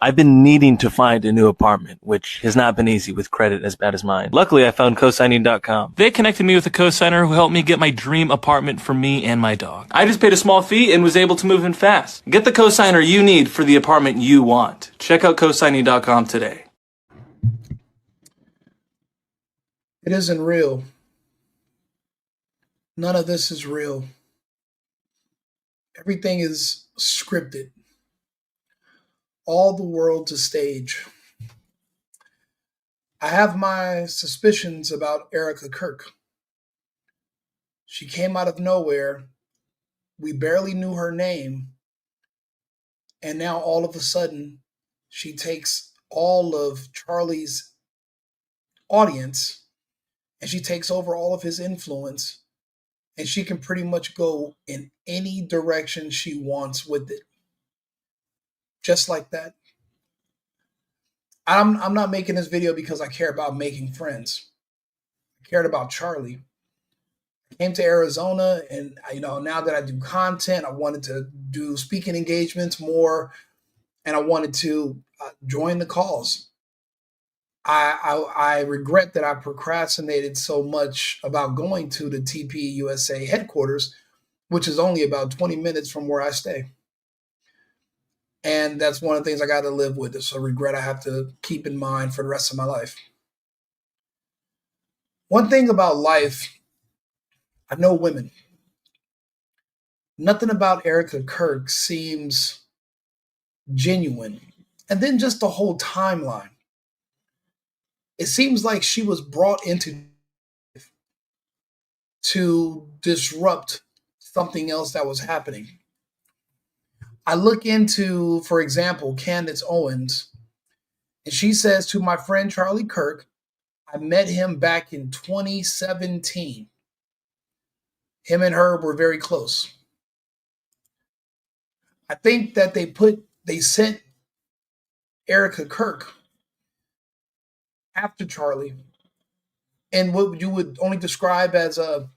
I've been needing to find a new apartment, which has not been easy with credit as bad as mine. Luckily, I found cosigning.com. They connected me with a cosigner who helped me get my dream apartment for me and my dog. I just paid a small fee and was able to move in fast. Get the cosigner you need for the apartment you want. Check out cosigning.com today. It isn't real. None of this is real. Everything is scripted. All the world's a stage. I have my suspicions about Erika Kirk. She came out of nowhere. We barely knew her name. And now all of a sudden, she takes all of Charlie's audience and she takes over all of his influence. And she can pretty much go in any direction she wants with it. Just like that. I'm not making this video because I care about making friends. I cared about Charlie. I came to Arizona, and now that I do content, I wanted to do speaking engagements more, and I wanted to join the cause. I regret that I procrastinated so much about going to the TP USA headquarters, which is only about 20 minutes from where I stay. And that's one of the things I got to live with. It's a regret I have to keep in mind for the rest of my life. One thing about life, I know women. Nothing about Erika Kirk seems genuine. And then just the whole timeline. It seems like she was brought into to disrupt something else that was happening. I look into, for example, Candace Owens, and she says to my friend Charlie Kirk, I met him back in 2017. Him and her were very close. I think that they sent Erika Kirk after Charlie in what you would only describe as a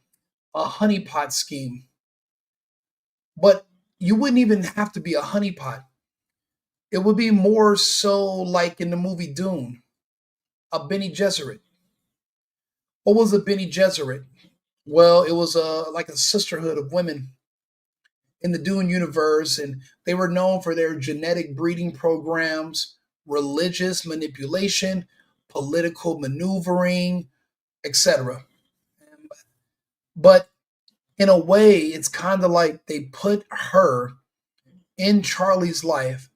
honeypot scheme. But you wouldn't even have to be a honeypot. It would be more so like in the movie Dune, a Bene Gesserit. What was a Bene Gesserit? Well, it was like a sisterhood of women in the Dune universe, and they were known for their genetic breeding programs, religious manipulation, political maneuvering, etc. But in a way, it's kind of like they put her in Charlie's life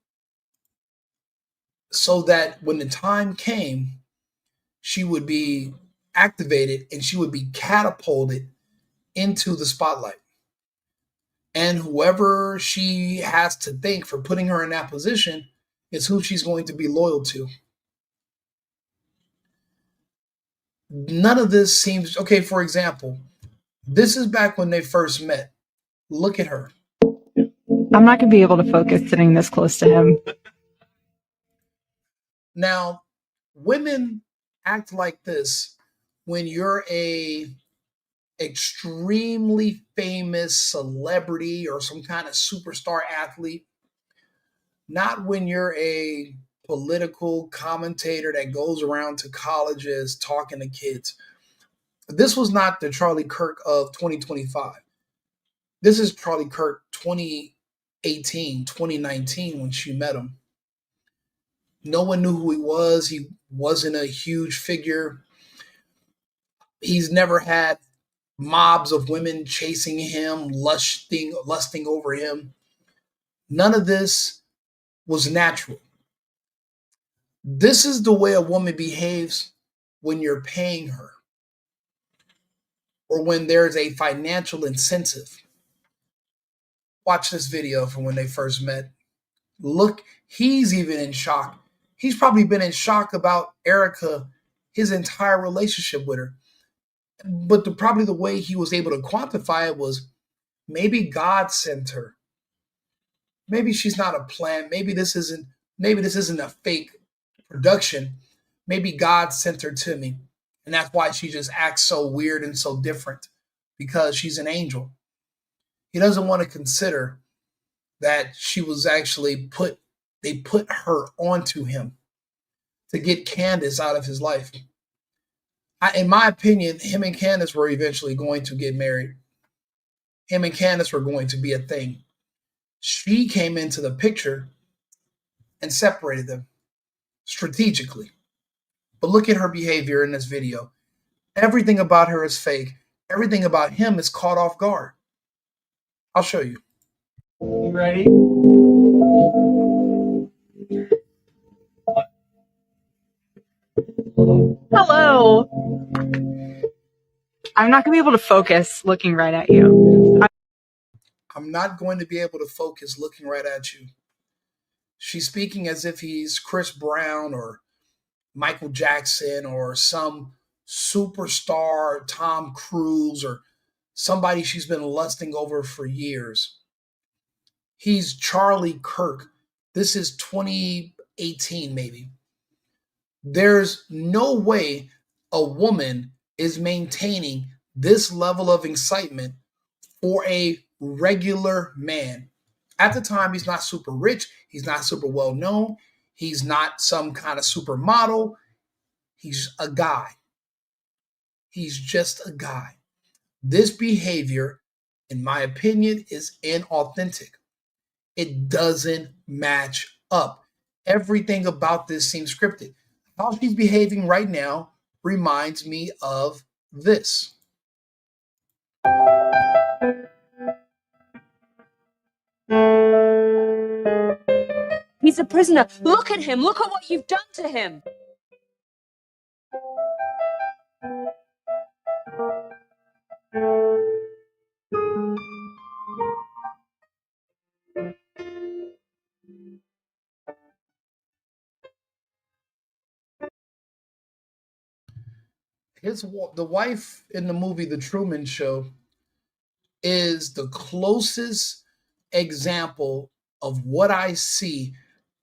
so that when the time came, she would be activated and she would be catapulted into the spotlight. And whoever she has to thank for putting her in that position is who she's going to be loyal to. None of this seems okay. For example, this is back when they first met. Look at her. I'm not going to be able to focus sitting this close to him. Now, women act like this when you're a extremely famous celebrity or some kind of superstar athlete, not when you're a political commentator that goes around to colleges talking to kids. This was not the Charlie Kirk of 2025. This is Charlie Kirk 2018, 2019 when she met him. No one knew who he was. He wasn't a huge figure. He's never had mobs of women chasing him, lusting over him. None of this was natural. This is the way a woman behaves when you're paying her or when there's a financial incentive. Watch this video from when they first met. Look, he's even in shock. He's probably been in shock about Erika his entire relationship with her. But probably the way he was able to quantify it was maybe God sent her. Maybe she's not a plant. Maybe this isn't a fake production. Maybe God sent her to me. And that's why she just acts so weird and so different, because she's an angel. He doesn't want to consider that she was actually put they put her onto him to get Candace out of his life. In my opinion, him and Candace were eventually going to get married. Him and Candace were going to be a thing. She came into the picture and separated them strategically. But look at her behavior in this video. Everything about her is fake. Everything about him is caught off guard. I'll show you. You ready? Hello. I'm not going to be able to focus looking right at you. I'm not going to be able to focus looking right at you. She's speaking as if he's Chris Brown or Michael Jackson or some superstar Tom Cruise or somebody she's been lusting over for years. He's Charlie Kirk. This is 2018 maybe. There's no way a woman is maintaining this level of excitement for a regular man. At the time, he's not super rich. He's not super well known. He's not some kind of supermodel. He's a guy. He's just a guy. This behavior, in my opinion, is inauthentic. It doesn't match up. Everything about this seems scripted. How she's behaving right now reminds me of this. He's a prisoner. Look at him. Look at what you've done to him. The wife in the movie The Truman Show is the closest example of what I see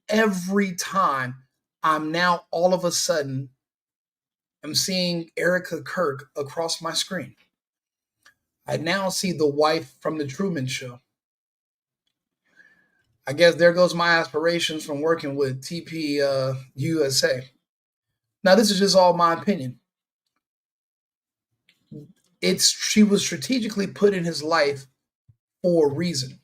every time I'm now all of a sudden I'm seeing Erika Kirk across my screen. I now see the wife from The Truman Show. I guess there goes my aspirations from working with TP USA. Now, this is just all my opinion. She was strategically put in his life for a reason.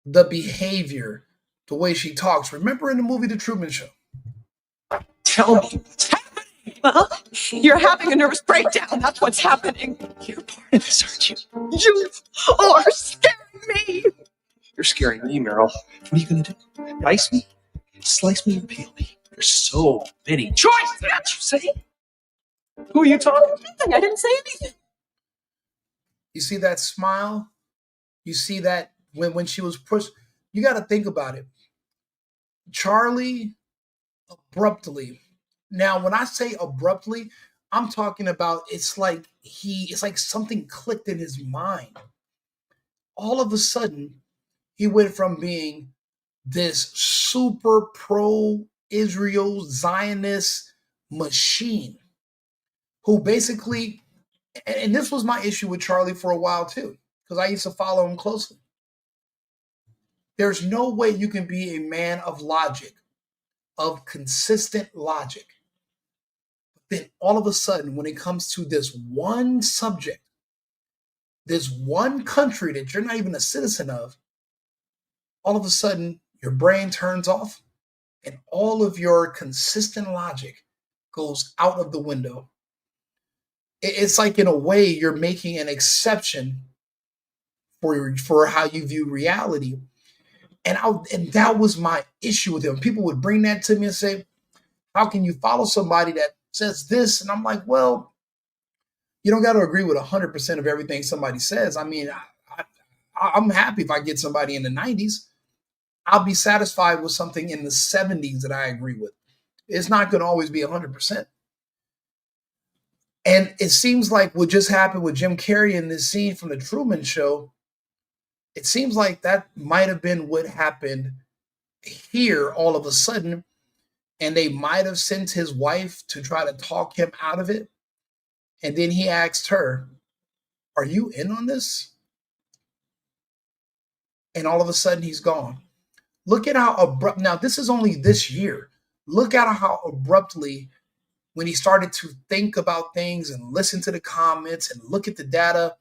The behavior, the way she talks. Remember in the movie The Truman Show? Tell me what's happening. Well, you're having a nervous breakdown. That's what's happening. You're part of this, aren't you? You are scaring me. You're scaring me, Meryl. What are you going to do? Dice me? Slice me or peel me? There's so many choices, can't you see? Who are you talking to? I didn't say anything. You see that smile? You see that when she was pushed? You got to think about it. Charlie abruptly. Now, when I say abruptly, I'm talking about it's like something clicked in his mind. All of a sudden, he went from being this super pro-Israel Zionist machine who basically, and this was my issue with Charlie for a while too, because I used to follow him closely. There's no way you can be a man of logic, of consistent logic. But then all of a sudden, when it comes to this one subject, this one country that you're not even a citizen of, all of a sudden your brain turns off and all of your consistent logic goes out of the window. It's like, in a way, you're making an exception for how you view reality. And that was my issue with him. People would bring that to me and say, how can you follow somebody that says this? And I'm like, well, you don't got to agree with 100% of everything somebody says. I mean, I'm happy if I get somebody in the 90s. I'll be satisfied with something in the 70s that I agree with. It's not going to always be 100%. And it seems like what just happened with Jim Carrey in this scene from The Truman Show, it seems like that might have been what happened here all of a sudden. And they might have sent his wife to try to talk him out of it. And then he asked her, are you in on this? And all of a sudden he's gone. Look at how abrupt. Now, this is only this year. Look at how abruptly, when he started to think about things and listen to the comments and look at the data,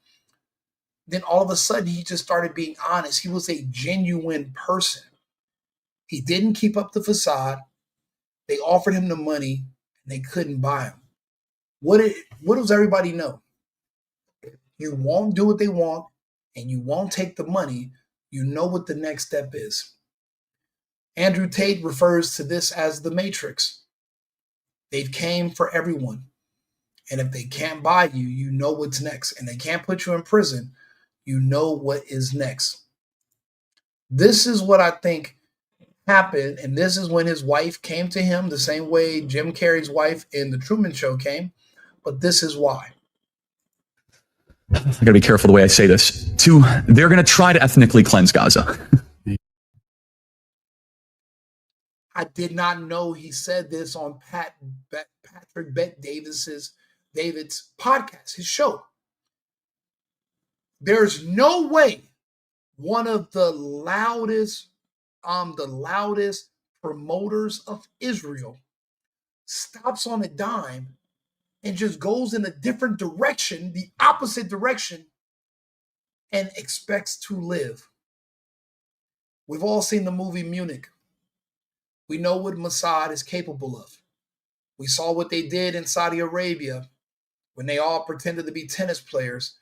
then all of a sudden he just started being honest. He was a genuine person. He didn't keep up the facade. They offered him the money and they couldn't buy him. What does everybody know? You won't do what they want and you won't take the money. You know what the next step is. Andrew Tate refers to this as the Matrix. They've came for everyone. And if they can't buy you, you know what's next. And they can't put you in prison, you know what is next. This is what I think happened. And this is when his wife came to him the same way Jim Carrey's wife in The Truman Show came. But this is why. I gotta be careful the way I say this. They're gonna try to ethnically cleanse Gaza. I did not know he said this on Patrick David's podcast, his show. There's no way one of the loudest promoters of Israel stops on a dime and just goes in a different direction, the opposite direction, and expects to live. We've all seen the movie Munich. We know what Mossad is capable of. We saw what they did in Saudi Arabia when they all pretended to be tennis players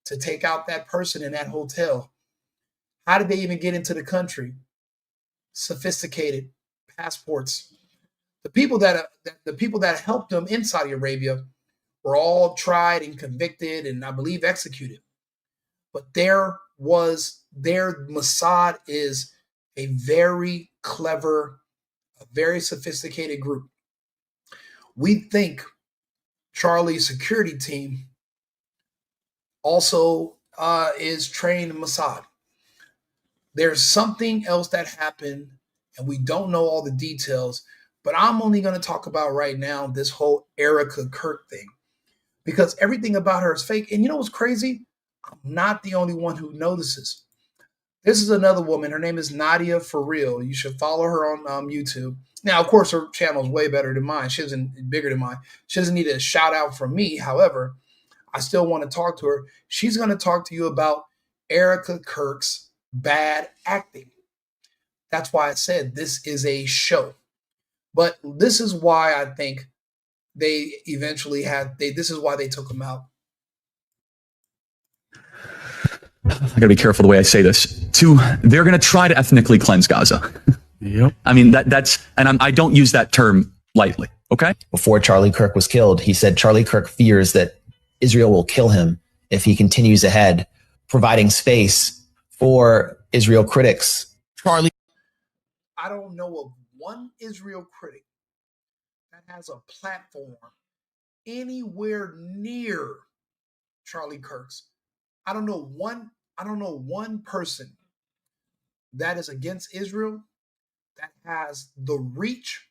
to take out that person in that hotel. How did they even get into the country? Sophisticated passports. The people that helped them in Saudi Arabia were all tried and convicted and I believe executed. But their Mossad is a very clever, a very sophisticated group. We think Charlie's security team also is trained in Mossad. There's something else that happened, and we don't know all the details, but I'm only going to talk about right now this whole Erika Kirk thing, because everything about her is fake. And you know what's crazy? I'm not the only one who notices. This is another woman. Her name is Nadia For Real. You should follow her on YouTube. Now, of course, her channel is way better than mine. Bigger than mine. She doesn't need a shout out from me. However, I still want to talk to her. She's going to talk to you about Erika Kirk's bad acting. That's why I said this is a show. But this is why I think they eventually this is why they took him out. I gotta be careful the way I say this. They're gonna try to ethnically cleanse Gaza. Yep. I mean, I don't use that term lightly, okay? Before Charlie Kirk was killed, he said Charlie Kirk fears that Israel will kill him if he continues ahead, providing space for Israel critics. I don't know of one Israel critic that has a platform anywhere near Charlie Kirk's. I don't know one person that is against Israel that has the reach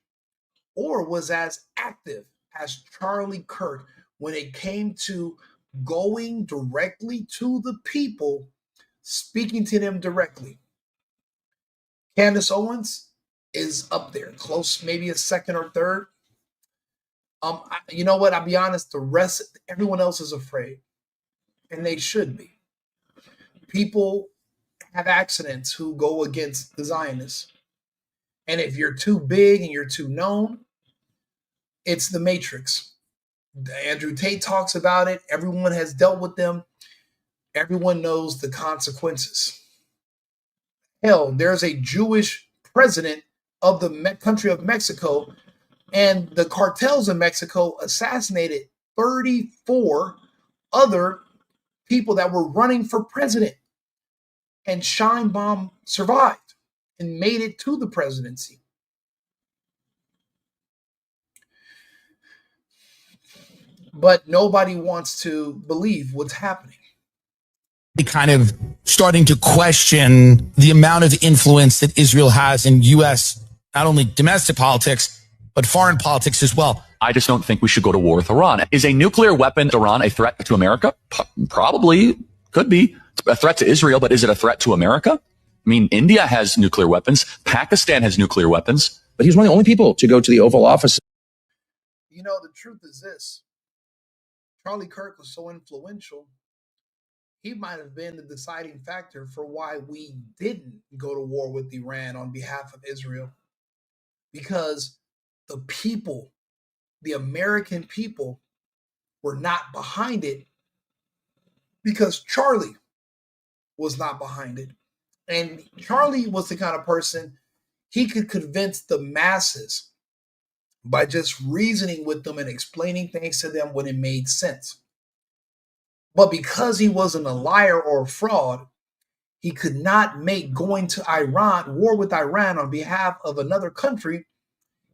or was as active as Charlie Kirk when it came to going directly to the people, speaking to them directly. Candace Owens is up there, close, maybe a second or third. You know what? I'll be honest, everyone else is afraid. And they should be. People have accidents who go against the Zionists. And if you're too big and you're too known, it's the Matrix. Andrew Tate talks about it. Everyone has dealt with them. Everyone knows the consequences. Hell, there's a Jewish president of the country of Mexico, and the cartels in Mexico assassinated 34 other people that were running for president. And Scheinbaum survived and made it to the presidency. But nobody wants to believe what's happening. Kind of starting to question the amount of influence that Israel has in U.S., not only domestic politics, but foreign politics as well. I just don't think we should go to war with Iran. Is a nuclear weapon Iran a threat to America? Probably. Could be. It's a threat to Israel, but is it a threat to America? I mean, India has nuclear weapons. Pakistan has nuclear weapons. But he was one of the only people to go to the Oval Office. You know, the truth is this. Charlie Kirk was so influential, he might have been the deciding factor for why we didn't go to war with Iran on behalf of Israel. Because the people, the American people, were not behind it because Charlie was not behind it. And Charlie was the kind of person, he could convince the masses by just reasoning with them and explaining things to them when it made sense. But because he wasn't a liar or a fraud, he could not make going to Iran, war with Iran on behalf of another country,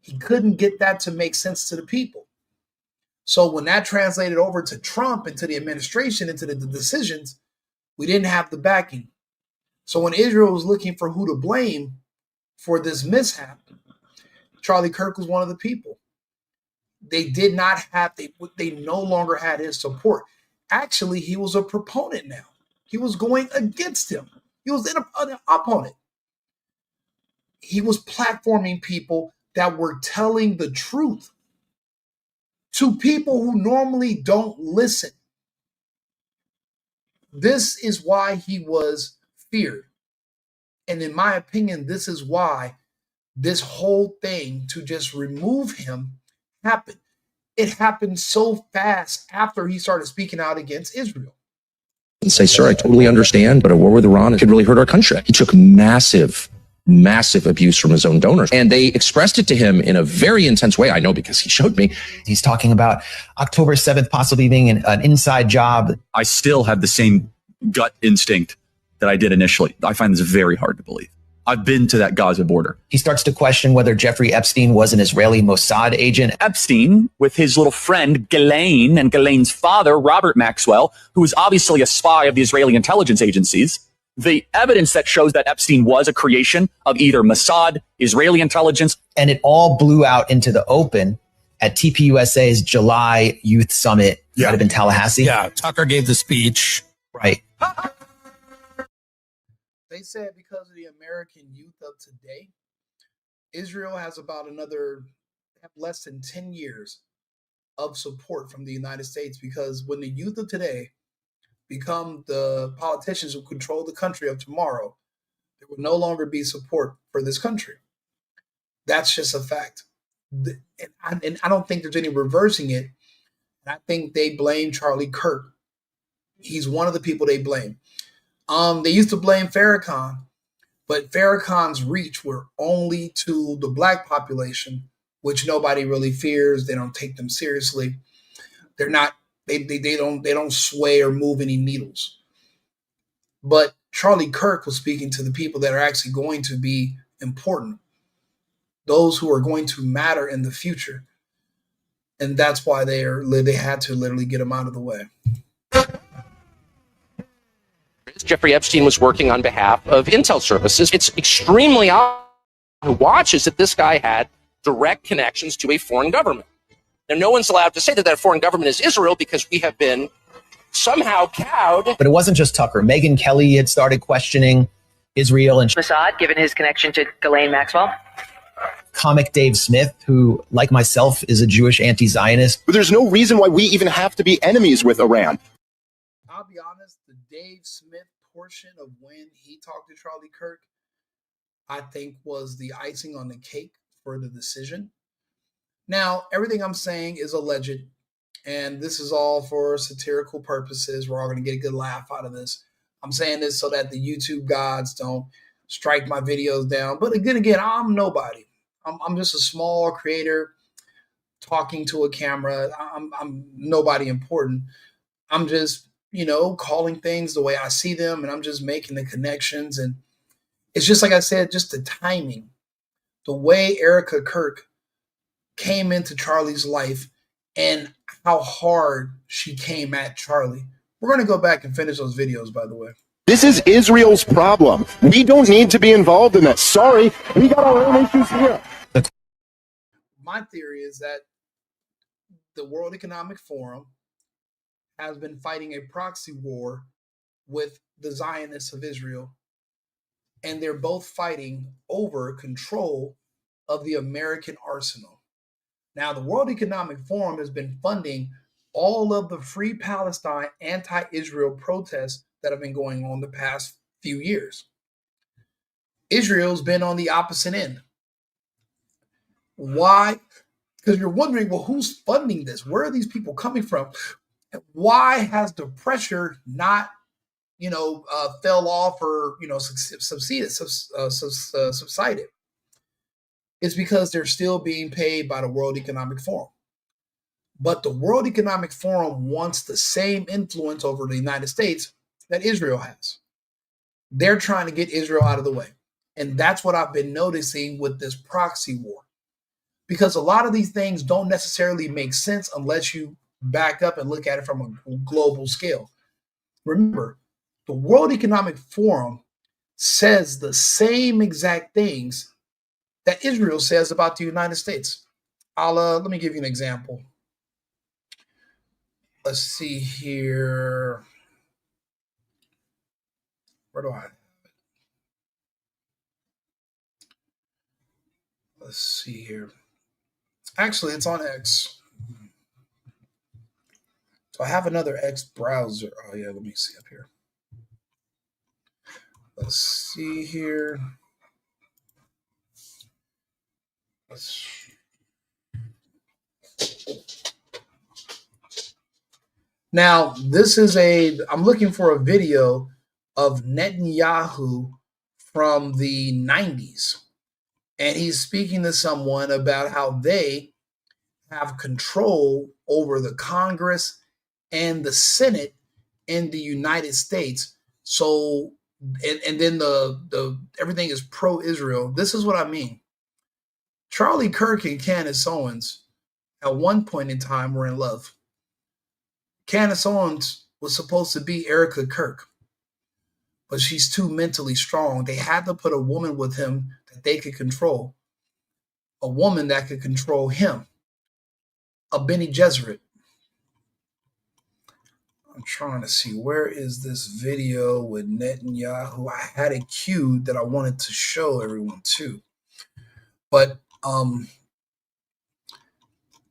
he couldn't get that to make sense to the people. So when that translated over to Trump and to the administration and to the decisions, we didn't have the backing. So when Israel was looking for who to blame for this mishap, Charlie Kirk was one of the people. They did not have, they no longer had his support. Actually, he was a proponent now. He was going against him. He was an opponent. He was platforming people that were telling the truth to people who normally don't listen. This is why he was feared. And in my opinion, this is why this whole thing to just remove him happened. It happened so fast after he started speaking out against Israel. And say, sir, I totally understand, but a war with Iran could really hurt our country. He took massive abuse from his own donors. And they expressed it to him in a very intense way. I know because he showed me. He's talking about October 7th possibly being an inside job. I still have the same gut instinct that I did initially. I find this very hard to believe. I've been to that Gaza border. He starts to question whether Jeffrey Epstein was an Israeli Mossad agent. Epstein, with his little friend Ghislaine and Ghislaine's father, Robert Maxwell, who is obviously a spy of the Israeli intelligence agencies, the evidence that shows that Epstein was a creation of either Mossad, Israeli intelligence. And it all blew out into the open at TPUSA's July Youth Summit. Might have been Tallahassee. Yeah, Tucker gave the speech. Right. They said because of the American youth of today, Israel has about less than 10 years of support from the United States, because when the youth of today become the politicians who control the country of tomorrow, there will no longer be support for this country. That's just a fact. And I don't think there's any reversing it. And I think they blame Charlie Kirk. He's one of the people they blame. They used to blame Farrakhan, but Farrakhan's reach were only to the black population, which nobody really fears. They don't take them seriously. They're not. They don't sway or move any needles. But Charlie Kirk was speaking to the people that are actually going to be important, those who are going to matter in the future, and that's why they had to literally get him out of the way. Jeffrey Epstein was working on behalf of intel services. It's extremely obvious who watches that this guy had direct connections to a foreign government. Now, no one's allowed to say that foreign government is Israel because we have been somehow cowed. But it wasn't just Tucker. Megyn Kelly had started questioning Israel and Mossad, given his connection to Ghislaine Maxwell. Comic Dave Smith, who, like myself, is a Jewish anti-Zionist. But there's no reason why we even have to be enemies with Iran. I'll be honest, the Dave Smith portion of when he talked to Charlie Kirk, I think was the icing on the cake for the decision. Now, everything I'm saying is alleged, and this is all for satirical purposes. We're all going to get a good laugh out of this. I'm saying this so that the YouTube gods don't strike my videos down. But again, I'm nobody. I'm just a small creator talking to a camera. I'm nobody important. I'm just, calling things the way I see them, and I'm just making the connections. And it's just like I said, just the timing, the way Erika Kirk came into Charlie's life and how hard she came at Charlie. We're going to go back and finish those videos, by the way. This is Israel's problem. We don't need to be involved in that. Sorry, we got our own issues here. My theory is that the World Economic Forum has been fighting a proxy war with the Zionists of Israel. and they're both fighting over control of the American arsenal. Now, the World Economic Forum has been funding all of the Free Palestine anti-Israel protests that have been going on the past few years. Israel's been on the opposite end. Why? Because you're wondering, well, who's funding this? Where are these people coming from? Why has the pressure not, fell off or, subsided? It's because they're still being paid by the World Economic Forum. But the World Economic Forum wants the same influence over the United States that Israel has. They're trying to get Israel out of the way. And that's what I've been noticing with this proxy war. Because a lot of these things don't necessarily make sense unless you back up and look at it from a global scale. Remember, the World Economic Forum says the same exact things that Israel says about the United States. Let me give you an example. Let's see here. Where do I have it? Let's see here. Actually, it's on X. So I have another X browser. Oh, yeah, let me see up here. Let's see here. Now, I'm looking for a video of Netanyahu from the 90s. And he's speaking to someone about how they have control over the Congress and the Senate in the United States. So, and then the everything is pro-Israel. This is what I mean. Charlie Kirk and Candace Owens at one point in time were in love. Candace Owens was supposed to be Erika Kirk, but she's too mentally strong. They had to put a woman with him that they could control, a woman that could control him, a Bene Gesserit. I'm trying to see, where is this video with Netanyahu? I had it queued that I wanted to show everyone too. But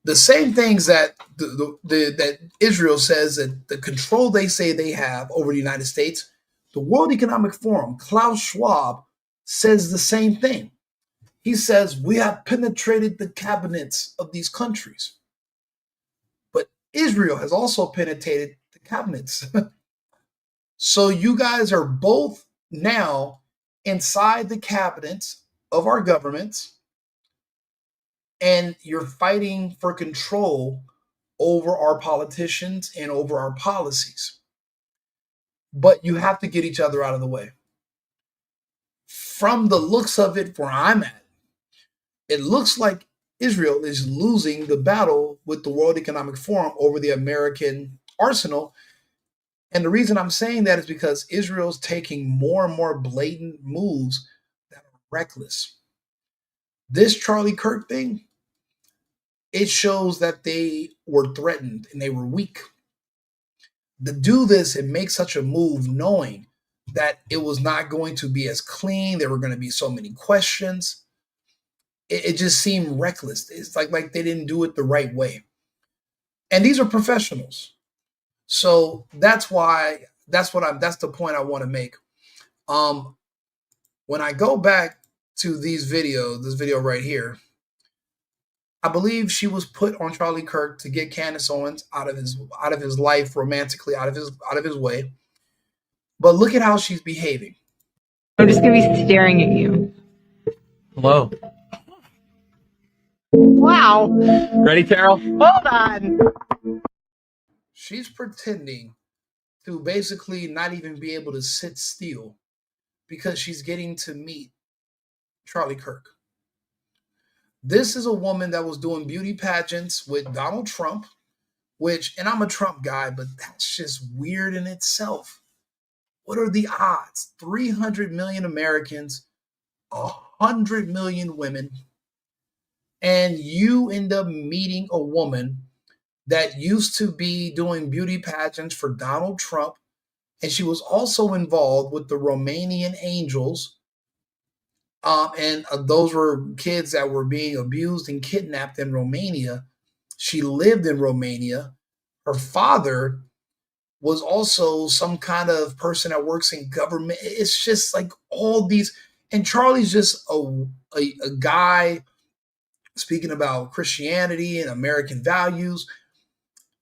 the same things that that Israel says, that the control they say they have over the United States, the World Economic Forum, Klaus Schwab, says the same thing. He says, we have penetrated the cabinets of these countries. But Israel has also penetrated the cabinets. So you guys are both now inside the cabinets of our governments, and you're fighting for control over our politicians and over our policies. But you have to get each other out of the way. From the looks of it, where I'm at, it looks like Israel is losing the battle with the World Economic Forum over the American arsenal. And the reason I'm saying that is because Israel's taking more and more blatant moves that are reckless. This Charlie Kirk thing, it shows that they were threatened and they were weak. To do this and make such a move knowing that it was not going to be as clean, there were going to be so many questions, it just seemed reckless. It's like they didn't do it the right way. And these are professionals. So that's the point I want to make. When I go back to this video right here, I believe she was put on Charlie Kirk to get Candace Owens out of his life romantically, out of his way. But look at how she's behaving. I'm just gonna be staring at you. Hello. Wow. Ready, Carol? Hold on. She's pretending to basically not even be able to sit still because she's getting to meet Charlie Kirk. This is a woman that was doing beauty pageants with Donald Trump, and I'm a Trump guy, but that's just weird in itself. What are the odds? 300 million Americans, 100 million women, and you end up meeting a woman that used to be doing beauty pageants for Donald Trump, and she was also involved with the Romanian Angels And those were kids that were being abused and kidnapped in Romania. She lived in Romania. Her father was also some kind of person that works in government. It's just like all these, and Charlie's just a guy speaking about Christianity and American values,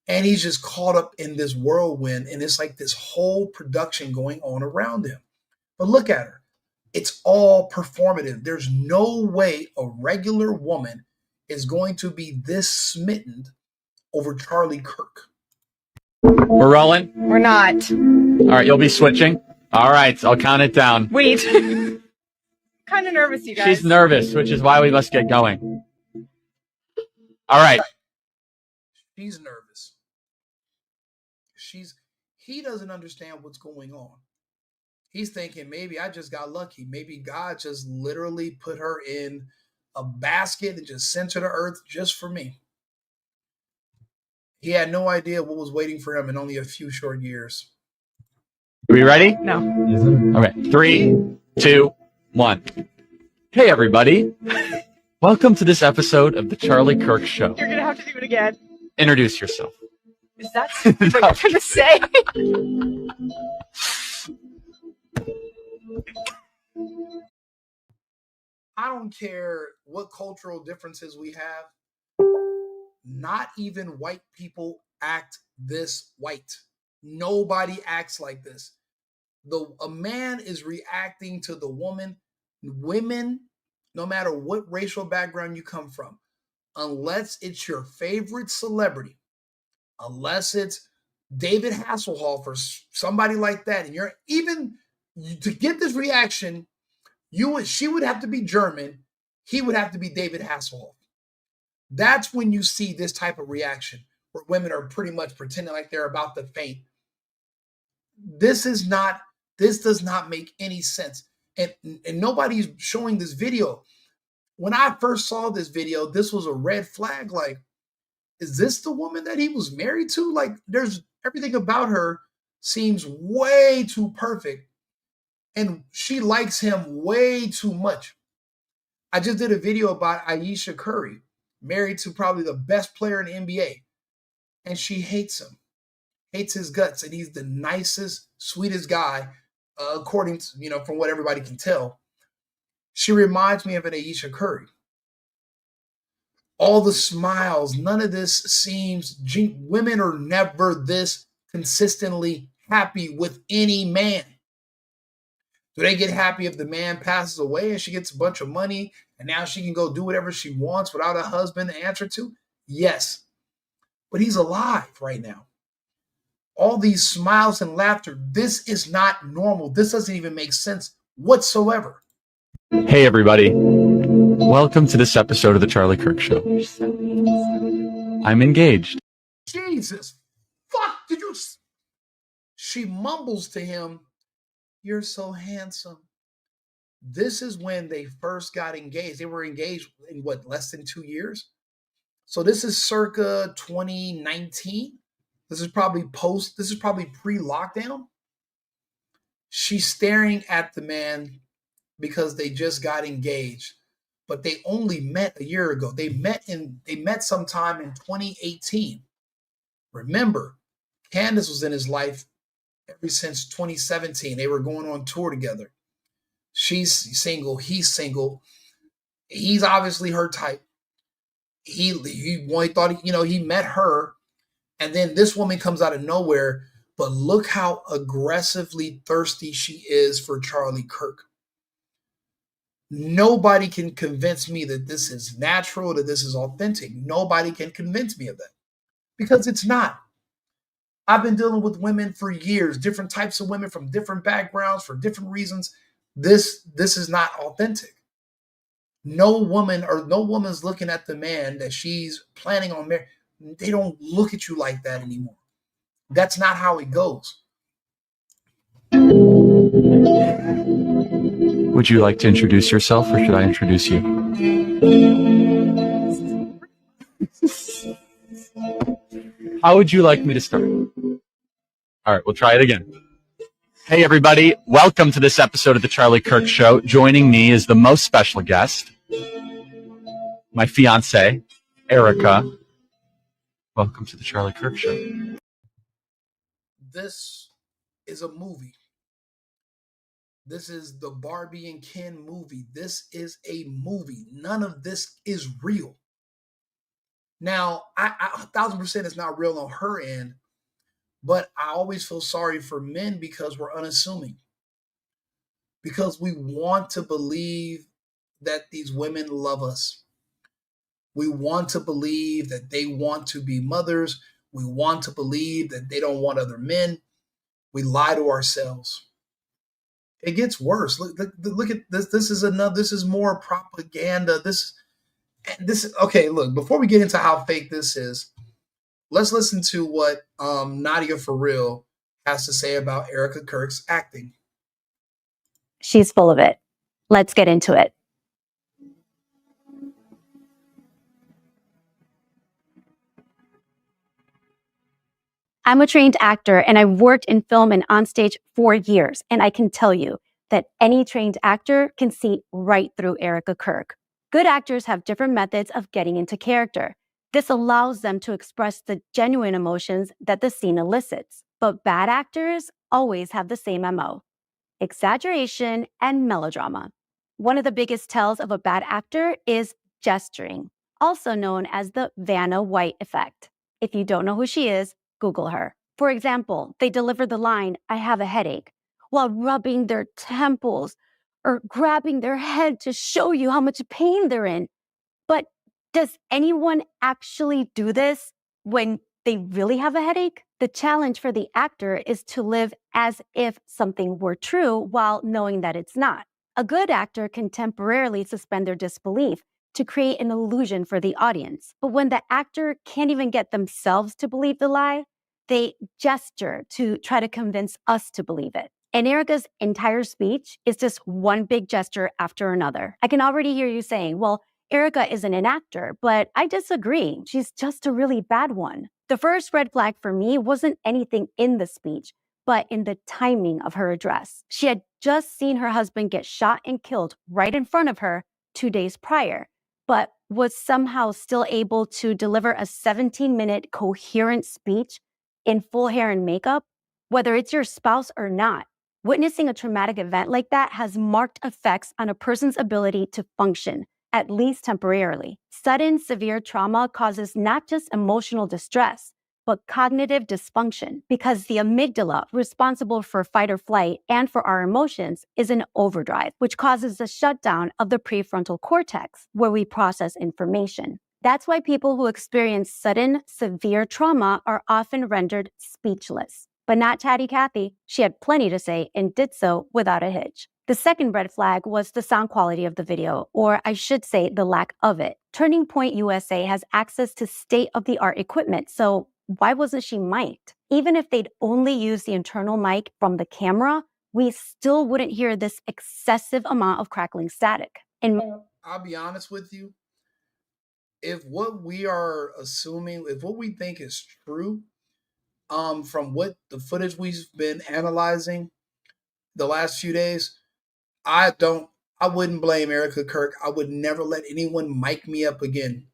and he's just caught up in this whirlwind, and it's like this whole production going on around him. But look at her. It's all performative. There's no way a regular woman is going to be this smitten over Charlie Kirk. We're rolling? We're not. All right, you'll be switching. All right, I'll count it down. Wait. Kind of nervous, you guys. She's nervous, which is why we must get going. All right. She's nervous. He doesn't understand what's going on. He's thinking, maybe I just got lucky. Maybe God just literally put her in a basket and just sent her to earth just for me. He had no idea what was waiting for him in only a few short years. Are we ready? No. Okay. 3, 2, 1. Hey, everybody. Welcome to this episode of The Charlie Kirk Show. You're going to have to do it again. Introduce yourself. Is that what you're going to say? I don't care what cultural differences we have. Not even white people act this white. Nobody acts like this. A man is reacting to the woman. Women, no matter what racial background you come from, unless it's your favorite celebrity, unless it's David Hasselhoff or somebody like that, and you're even to get this reaction, she would have to be German, he would have to be David Hasselhoff. That's when you see this type of reaction where women are pretty much pretending like they're about to faint. This does not make any sense. And nobody's showing this video. When I first saw this video, this was a red flag. Like, is this the woman that he was married to? Like, there's everything about her seems way too perfect. And she likes him way too much. I just did a video about Ayesha Curry, married to probably the best player in the NBA. And she hates him, hates his guts. And he's the nicest, sweetest guy, according to, from what everybody can tell. She reminds me of an Ayesha Curry. All the smiles, none of this seems, women are never this consistently happy with any man. Do they get happy if the man passes away and she gets a bunch of money and now she can go do whatever she wants without a husband to answer to? Yes. But he's alive right now. All these smiles and laughter, this is not normal. This doesn't even make sense whatsoever. Hey, everybody. Welcome to this episode of The Charlie Kirk Show. You're so mean. I'm engaged. Jesus, fuck, did you? She mumbles to him, "You're so handsome." This is when they first got engaged. They were engaged in less than 2 years? So this is circa 2019. This is probably pre-lockdown. She's staring at the man because they just got engaged, but they only met a year ago. They met sometime in 2018. Remember, Candace was in his life ever since 2017. They were going on tour together. She's single. He's single. He's obviously her type. He thought, he met her, and then this woman comes out of nowhere. But look how aggressively thirsty she is for Charlie Kirk. Nobody can convince me that this is natural, that this is authentic. Nobody can convince me of that because it's not. I've been dealing with women for years, different types of women from different backgrounds for different reasons. This is not authentic. No woman's looking at the man that she's planning on marrying. They don't look at you like that anymore. That's not how it goes. Would you like to introduce yourself, or should I introduce you? How would you like me to start? All right, we'll try it again. Hey, everybody. Welcome to this episode of The Charlie Kirk Show. Joining me is the most special guest, my fiance, Erika. Welcome to The Charlie Kirk Show. This is a movie. This is the Barbie and Ken movie. This is a movie. None of this is real. Now, I 1,000% is not real on her end, but I always feel sorry for men because we're unassuming. Because we want to believe that these women love us. We want to believe that they want to be mothers. We want to believe that they don't want other men. We lie to ourselves. It gets worse. Look at this. This is more propaganda. This okay. Look, before we get into how fake this is, let's listen to what Nadia For Real has to say about Erika Kirk's acting. She's full of it. Let's get into it. I'm a trained actor and I've worked in film and on stage for years. And I can tell you that any trained actor can see right through Erika Kirk. Good actors have different methods of getting into character. This allows them to express the genuine emotions that the scene elicits. But bad actors always have the same MO: exaggeration and melodrama. One of the biggest tells of a bad actor is gesturing, also known as the Vanna White effect. If you don't know who she is, Google her. For example, they deliver the line, "I have a headache," while rubbing their temples or grabbing their head to show you how much pain they're in. But does anyone actually do this when they really have a headache? The challenge for the actor is to live as if something were true while knowing that it's not. A good actor can temporarily suspend their disbelief to create an illusion for the audience. But when the actor can't even get themselves to believe the lie, they gesture to try to convince us to believe it. And Erika's entire speech is just one big gesture after another. I can already hear you saying, well, Erika isn't an actor, but I disagree. She's just a really bad one. The first red flag for me wasn't anything in the speech, but in the timing of her address. She had just seen her husband get shot and killed right in front of her 2 days prior, but was somehow still able to deliver a 17-minute coherent speech in full hair and makeup. Whether it's your spouse or not, witnessing a traumatic event like that has marked effects on a person's ability to function, at least temporarily. Sudden severe trauma causes not just emotional distress, but cognitive dysfunction, because the amygdala, responsible for fight or flight and for our emotions, is in overdrive, which causes a shutdown of the prefrontal cortex, where we process information. That's why people who experience sudden, severe trauma are often rendered speechless. But not Chatty Cathy. She had plenty to say and did so without a hitch. The second red flag was the sound quality of the video, or I should say the lack of it. Turning Point USA has access to state-of-the-art equipment, so why wasn't she mic'd? Even if they'd only used the internal mic from the camera, we still wouldn't hear this excessive amount of crackling static. And I'll be honest with you. If what we are assuming, if what we think is true, from what the footage we've been analyzing the last few days, I wouldn't blame Erika Kirk. I would never let anyone mic me up again,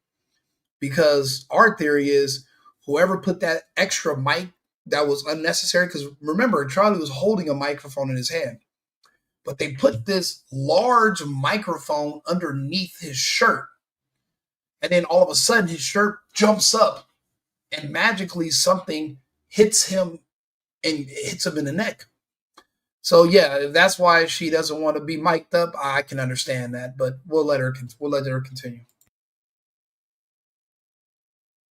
because our theory is whoever put that extra mic that was unnecessary, because remember, Charlie was holding a microphone in his hand, but they put this large microphone underneath his shirt. And then all of a sudden his shirt jumps up and magically something hits him and hits him in the neck. So yeah, if that's why she doesn't want to be mic'd up, I can understand that, but we'll let her continue.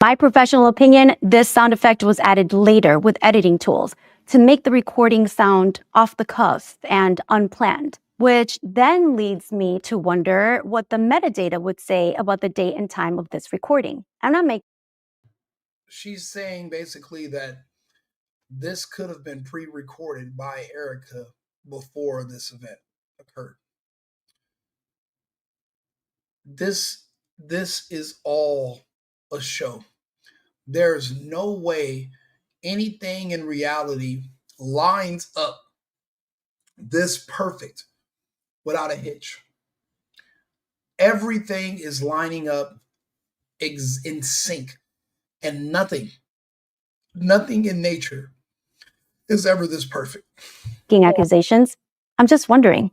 my professional opinion, this sound effect was added later with editing tools to make the recording sound off the cuff and unplanned, which then leads me to wonder what the metadata would say about the date and time of this recording. I'm not making. She's saying basically that this could have been pre-recorded by Erika before this event occurred. This is all a show. There's no way anything in reality lines up this perfect without a hitch. Everything is lining up in sync, and nothing in nature is ever this perfect. Accusations. I'm just wondering.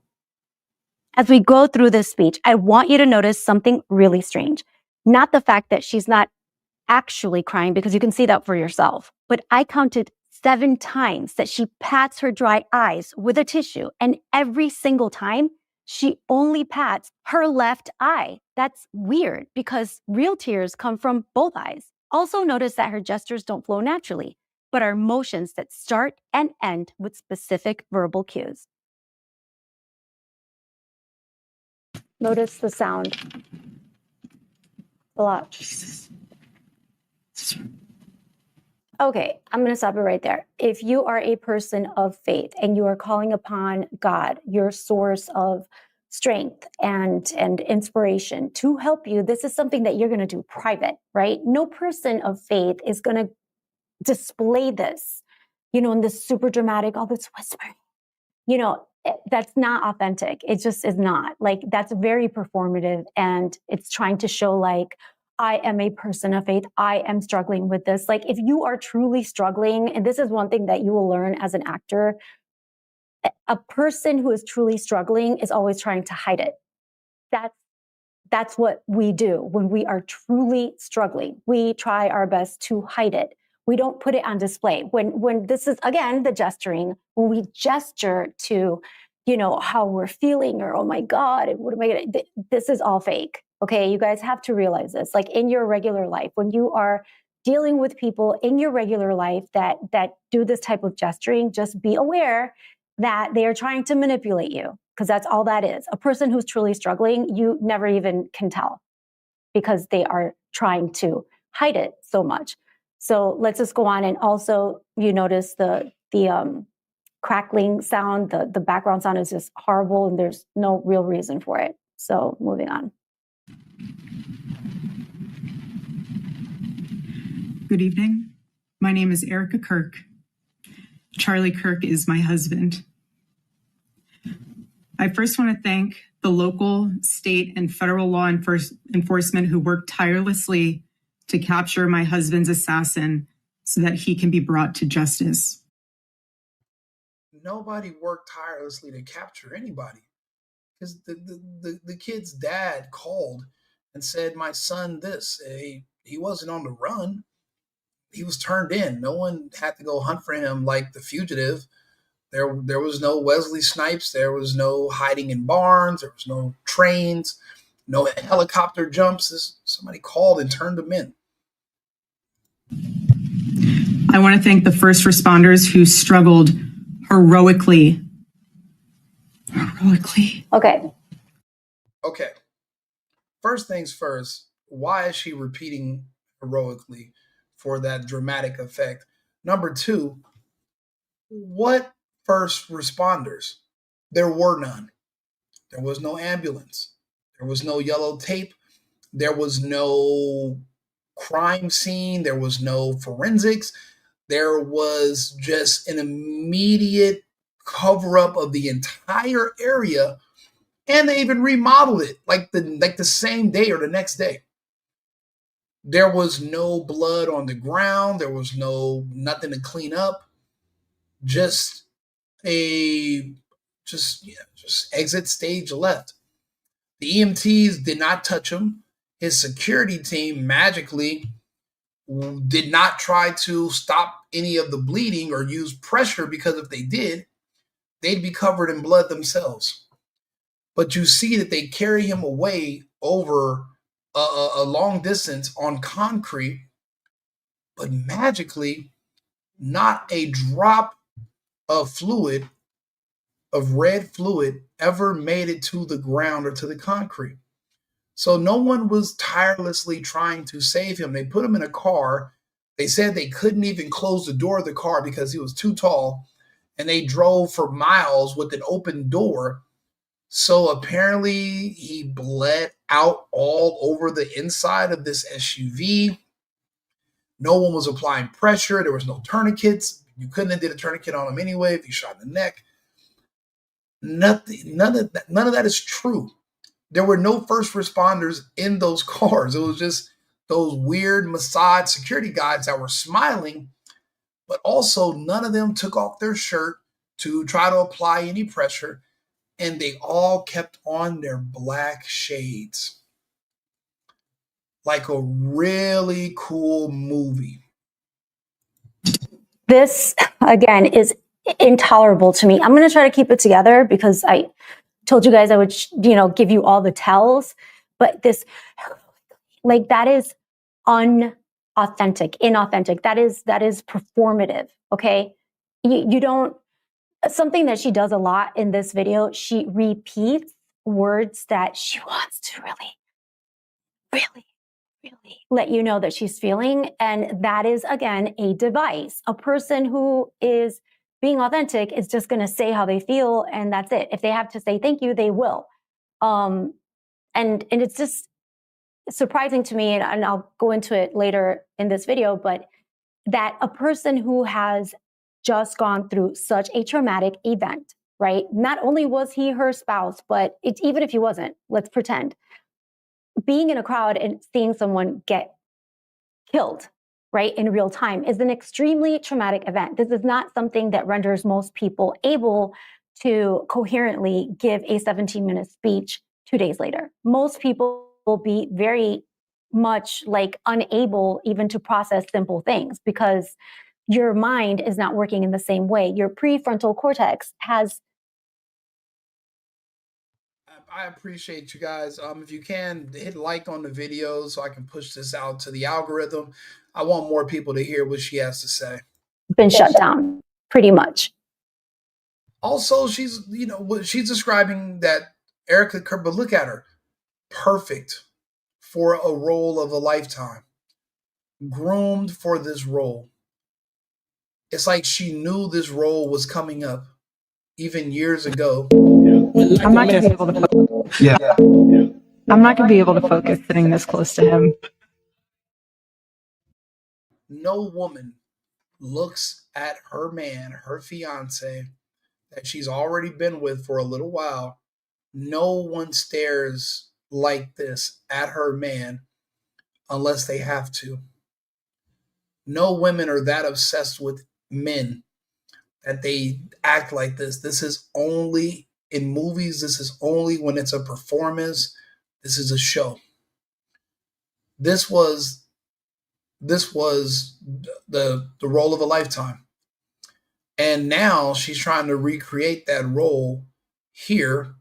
As we go through this speech, I want you to notice something really strange. Not the fact that she's not actually crying, because you can see that for yourself, but I counted 7 times that she pats her dry eyes with a tissue, and every single time she only pats her left eye. That's weird because real tears come from both eyes. Also notice that her gestures don't flow naturally, but are motions that start and end with specific verbal cues. Notice the sound. A lot. Okay, I'm going to stop it right there. If you are a person of faith and you are calling upon God, your source of strength and inspiration to help you, this is something that you're going to do private, right? No person of faith is going to display this, in this super dramatic, all this whispering. That's not authentic. It just is not. Like, that's very performative, and it's trying to show, like, I am a person of faith. I am struggling with this. Like, if you are truly struggling, and this is one thing that you will learn as an actor, a person who is truly struggling is always trying to hide it. That's what we do when we are truly struggling. We try our best to hide it. We don't put it on display. When this is, again, the gesturing, when we gesture to, how we're feeling, or, oh my God, and what am I going to, this is all fake. Okay. You guys have to realize this, like, in your regular life, when you are dealing with people in your regular life that do this type of gesturing, just be aware that they are trying to manipulate you, because that's all that is. A person who's truly struggling, you never even can tell, because they are trying to hide it so much. So let's just go on. And also, you notice the crackling sound, the background sound is just horrible, and there's no real reason for it. So moving on. Good evening. My name is Erika Kirk. Charlie Kirk is my husband. I first want to thank the local, state, and federal law enforcement who worked tirelessly to capture my husband's assassin so that he can be brought to justice. Nobody worked tirelessly to capture anybody, because the kid's dad called and said, my son, he wasn't on the run. He was turned in. No one had to go hunt for him like the fugitive. There was no Wesley Snipes. There was no hiding in barns. There was no trains, no helicopter jumps. Somebody called and turned him in. I want to thank the first responders who struggled heroically. Okay. First things first, why is she repeating heroically for that dramatic effect? Number 2, what first responders? There were none. There was no ambulance. There was no yellow tape. There was no crime scene. There was no forensics. There was just an immediate cover-up of the entire area, and they even remodeled it like the same day or the next day. There was no blood on the ground. There was nothing to clean up. Just exit stage left. The EMTs did not touch him. His security team magically did not try to stop any of the bleeding or use pressure, because if they did, they'd be covered in blood themselves. But you see that they carry him away over a long distance on concrete, but magically, not a drop of red fluid, ever made it to the ground or to the concrete. So no one was tirelessly trying to save him. They put him in a car. They said they couldn't even close the door of the car because he was too tall, and they drove for miles with an open door. So apparently he bled out all over the inside of this SUV. No one was applying pressure. There was no tourniquets. You couldn't have did a tourniquet on him anyway if you shot in the neck. none of that is true. There were no first responders in those cars. It was just those weird Mossad security guards that were smiling, but also none of them took off their shirt to try to apply any pressure, and they all kept on their black shades. Like a really cool movie. This, again, is intolerable to me. I'm going to try to keep it together because I told you guys I would, give you all the tells. But this, like, that is inauthentic. That is performative, okay? You don't, something that she does a lot in this video, she repeats words that she wants to really let you know that she's feeling. And that is, again, a device. A person who is being authentic is just going to say how they feel, and that's it. If they have to say thank you, they will. And it's just surprising to me, and I'll go into it later in this video, but that a person who has just gone through such a traumatic event, right? Not only was he her spouse, but even if he wasn't, let's pretend, being in a crowd and seeing someone get killed, right, in real time is an extremely traumatic event. This is not something that renders most people able to coherently give a 17-minute speech 2 days later. Most people will be very much like unable even to process simple things because your mind is not working in the same way. Your prefrontal cortex has. I appreciate you guys. If you can, hit like on the video so I can push this out to the algorithm. I want more people to hear what she has to say. Been shut down, pretty much. Also, she's describing that Erika Kirk, but look at her, perfect for a role of a lifetime, groomed for this role. It's like she knew this role was coming up even years ago. I'm not going to be able to. I'm not going to be able to focus sitting this close to him. No woman looks at her man, her fiance, that she's already been with for a little while. No one stares like this at her man unless they have to. No women are that obsessed with men that they act like this. This is only in movies. This is only when it's a performance. This is a show. This was the role of a lifetime. And now she's trying to recreate that role here,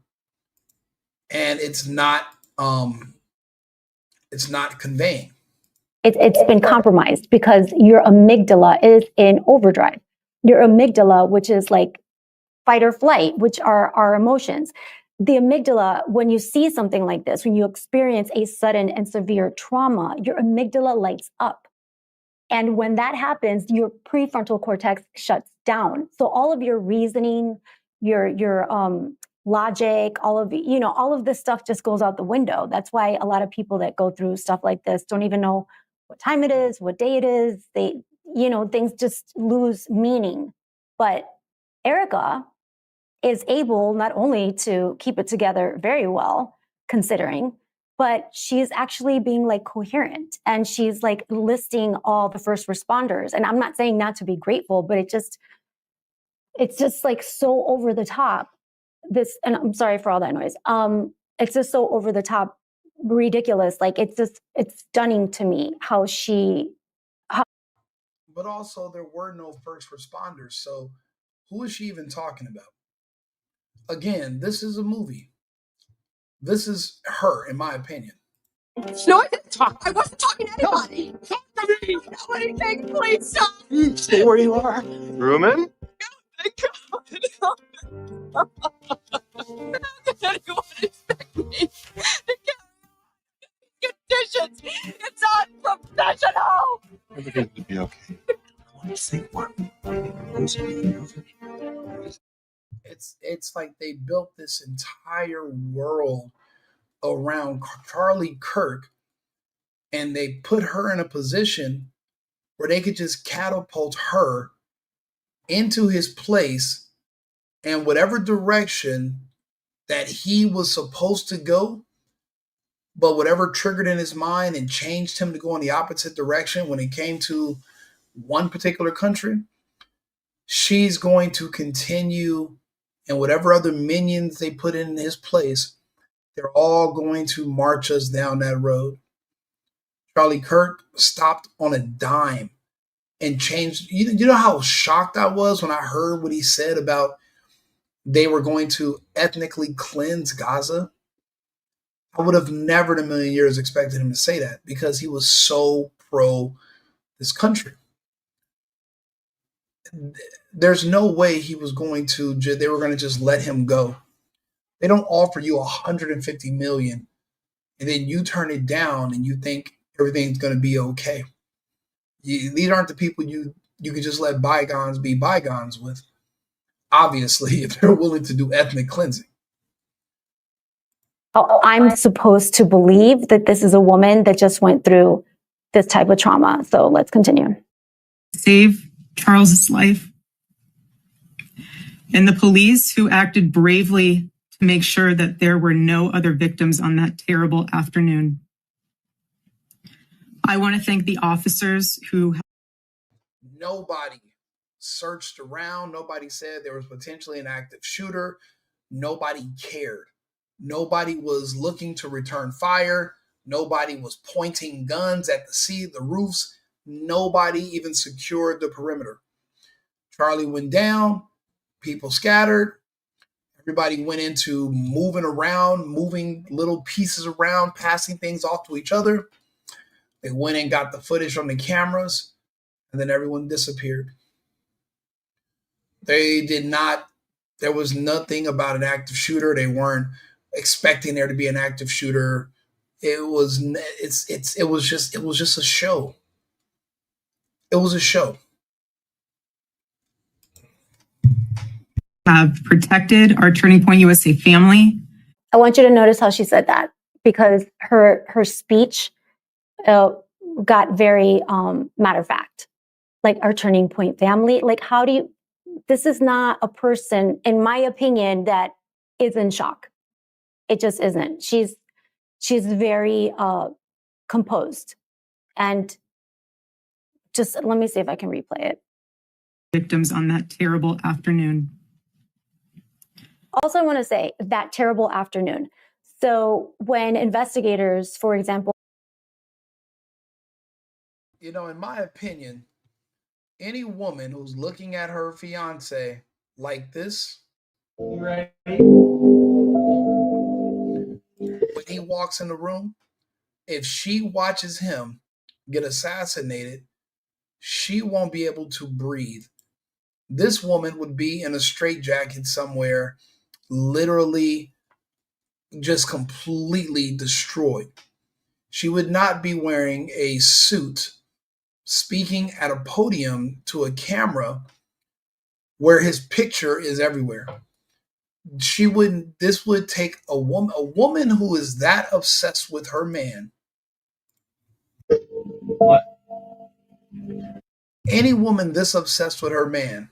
and it's not conveying. It's been compromised because your amygdala is in overdrive. Your amygdala, which is like fight or flight, which are our emotions. The amygdala, when you see something like this, when you experience a sudden and severe trauma, your amygdala lights up. And when that happens, your prefrontal cortex shuts down. So all of your reasoning, your logic, all of this stuff just goes out the window. That's why a lot of people that go through stuff like this don't even know what time it is, what day it is. Things just lose meaning. But Erika is able not only to keep it together very well, considering, but she's actually being like coherent, and she's like listing all the first responders. And I'm not saying not to be grateful, but it's just like so over the top. And I'm sorry for all that noise. It's just so over the top, ridiculous. Like it's stunning to me how she. But also, there were no first responders. So who is she even talking about? Again, this is a movie. This is her, in my opinion. No, I didn't talk. I wasn't talking to anybody. Talk to me. I don't know anything. Please stop. Stay where you are. Truman? Thank God. How can anyone expect me to get conditions? It's unprofessional. Everything will be okay. I want to say one. It's like they built this entire world around Charlie Kirk, and they put her in a position where they could just catapult her into his place And whatever direction that he was supposed to go, but whatever triggered in his mind and changed him to go in the opposite direction when it came to one particular country, she's going to continue, and whatever other minions they put in his place, they're all going to march us down that road. Charlie Kirk stopped on a dime and changed. You know how shocked I was when I heard what he said about they were going to ethnically cleanse Gaza? I would have never in a million years expected him to say that because he was so pro this country. There's no way he was going to, they were going to just let him go. They don't offer you 150 million and then you turn it down and you think everything's going to be okay. These aren't the people you can just let bygones be bygones with. Obviously, if they're willing to do ethnic cleansing. I'm supposed to believe that this is a woman that just went through this type of trauma. So let's continue. Save Charles's life. And the police who acted bravely to make sure that there were no other victims on that terrible afternoon. I want to thank the officers who... Nobody searched around. Nobody said there was potentially an active shooter. Nobody cared. Nobody was looking to return fire. Nobody was pointing guns at the roofs. Nobody even secured the perimeter. Charlie went down. People scattered. Everybody went into moving around, moving little pieces around, passing things off to each other. They went and got the footage on the cameras, and then everyone disappeared. They did not, there was nothing about an active shooter. They weren't expecting there to be an active shooter. It was just a show. It was a show. Have protected our Turning Point USA family. I want you to notice how she said that because her speech got very matter of fact, like our Turning Point family. Like, how do you? This is not a person, in my opinion, that is in shock. It just isn't. She's very composed, and just let me see if I can replay it. Victims on that terrible afternoon. Also, I want to say that terrible afternoon. So when investigators, for example, in my opinion, any woman who's looking at her fiance like this, right, when he walks in the room, if she watches him get assassinated, she won't be able to breathe. This woman would be in a straitjacket somewhere, literally just completely destroyed. She would not be wearing a suit, speaking at a podium to a camera where his picture is everywhere. She wouldn't, this would take a woman who is that obsessed with her man. What? Any woman this obsessed with her man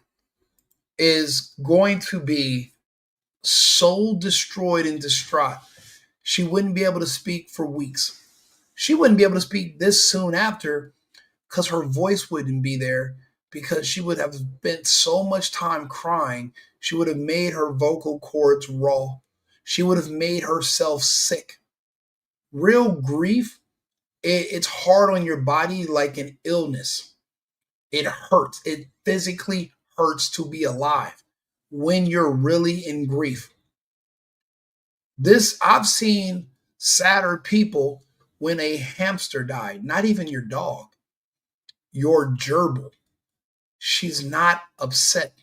is going to be so destroyed and distraught. She wouldn't be able to speak for weeks. She wouldn't be able to speak this soon after because her voice wouldn't be there, because she would have spent so much time crying. She would have made her vocal cords raw. She would have made herself sick. Real grief, it's hard on your body like an illness. It hurts. It physically hurts to be alive when you're really in grief. I've seen sadder people when a hamster died, not even your dog, your gerbil. She's not upset.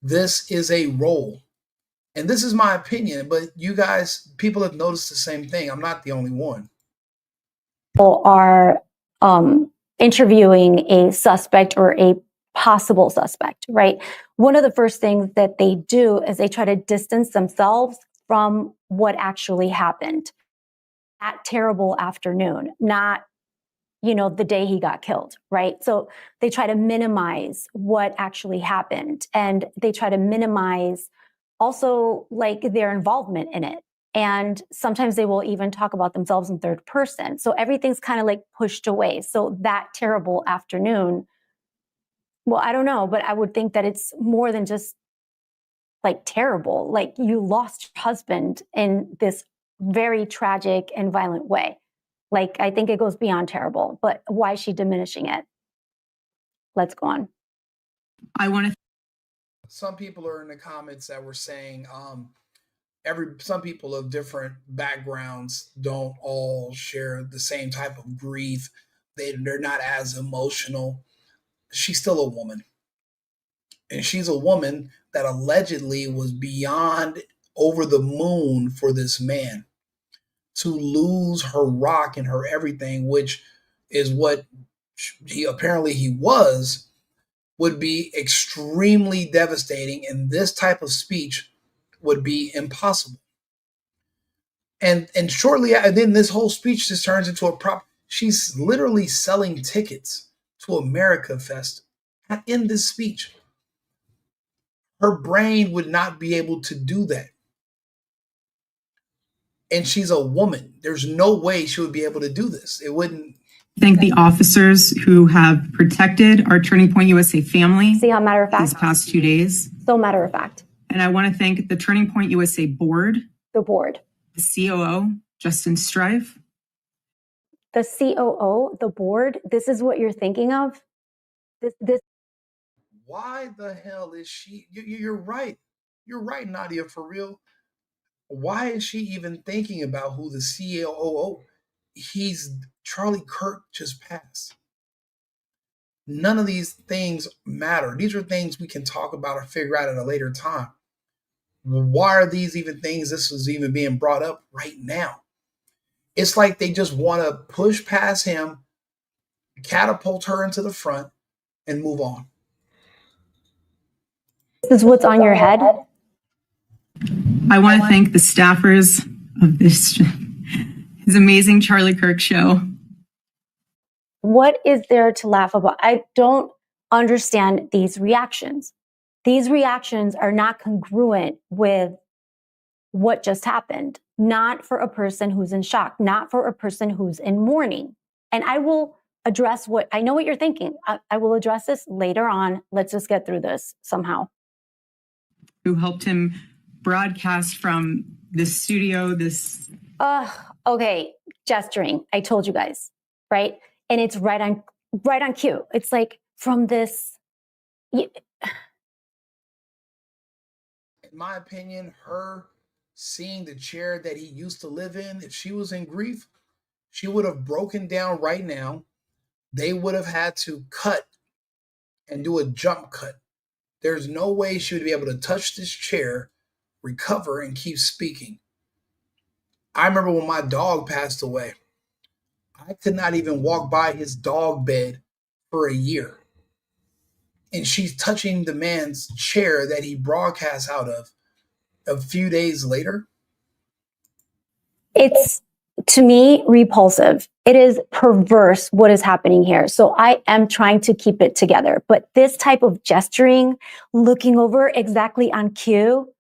This is a role. And this is my opinion, but you guys, people have noticed the same thing. I'm not the only one. People are interviewing a suspect or a possible suspect, right? One of the first things that they do is they try to distance themselves from what actually happened that terrible afternoon, not, the day he got killed, right? So they try to minimize what actually happened, and they try to minimize also like their involvement in it. And sometimes they will even talk about themselves in third person. So everything's kind of like pushed away. So that terrible afternoon, well, I don't know, but I would think that it's more than just like terrible. Like you lost your husband in this very tragic and violent way. Like, I think it goes beyond terrible, but why is she diminishing it? Let's go on. Some people are in the comments that were saying, some people of different backgrounds don't all share the same type of grief. They're not as emotional. She's still a woman. And she's a woman that allegedly was beyond over the moon for this man to lose her rock and her everything, which is what he was, would be extremely devastating. And this type of speech would be impossible. And shortly, and then this whole speech just turns into a prop. She's literally selling tickets to America Fest in this speech. Her brain would not be able to do that. And she's a woman. There's no way she would be able to do this. It wouldn't. Thank the officers who have protected our Turning Point USA family. See how matter of fact? These past 2 days. So matter of fact. And I want to thank the Turning Point USA board. The board. The COO, Justin Strife. The COO, the board. This is what you're thinking of? This. Why the hell is she? You're right. You're right, Nadia, for real. Why is she even thinking about who the COO? Charlie Kirk just passed. None of these things matter. These are things we can talk about or figure out at a later time. Why are these even things this is even being brought up right now? It's like they just want to push past him, catapult her into the front, and move on. This is what's on your head? I want to thank the staffers of his amazing Charlie Kirk show. What is there to laugh about? I don't understand these reactions. These reactions are not congruent with what just happened. Not for a person who's in shock, not for a person who's in mourning. And I will address what, I know what you're thinking. I will address this later on. Let's just get through this somehow. Who helped him broadcast from the studio, okay, gesturing. I told you guys, right? And it's right on cue. It's like from this. In my opinion, her seeing the chair that he used to live in, if she was in grief, she would have broken down right now. They would have had to cut and do a jump cut. There's no way she would be able to touch this chair, recover, and keep speaking. I remember when my dog passed away. I could not even walk by his dog bed for a year. And she's touching the man's chair that he broadcast out of a few days later. It's, to me, repulsive. It is perverse what is happening here. So I am trying to keep it together. But this type of gesturing, looking over exactly on cue,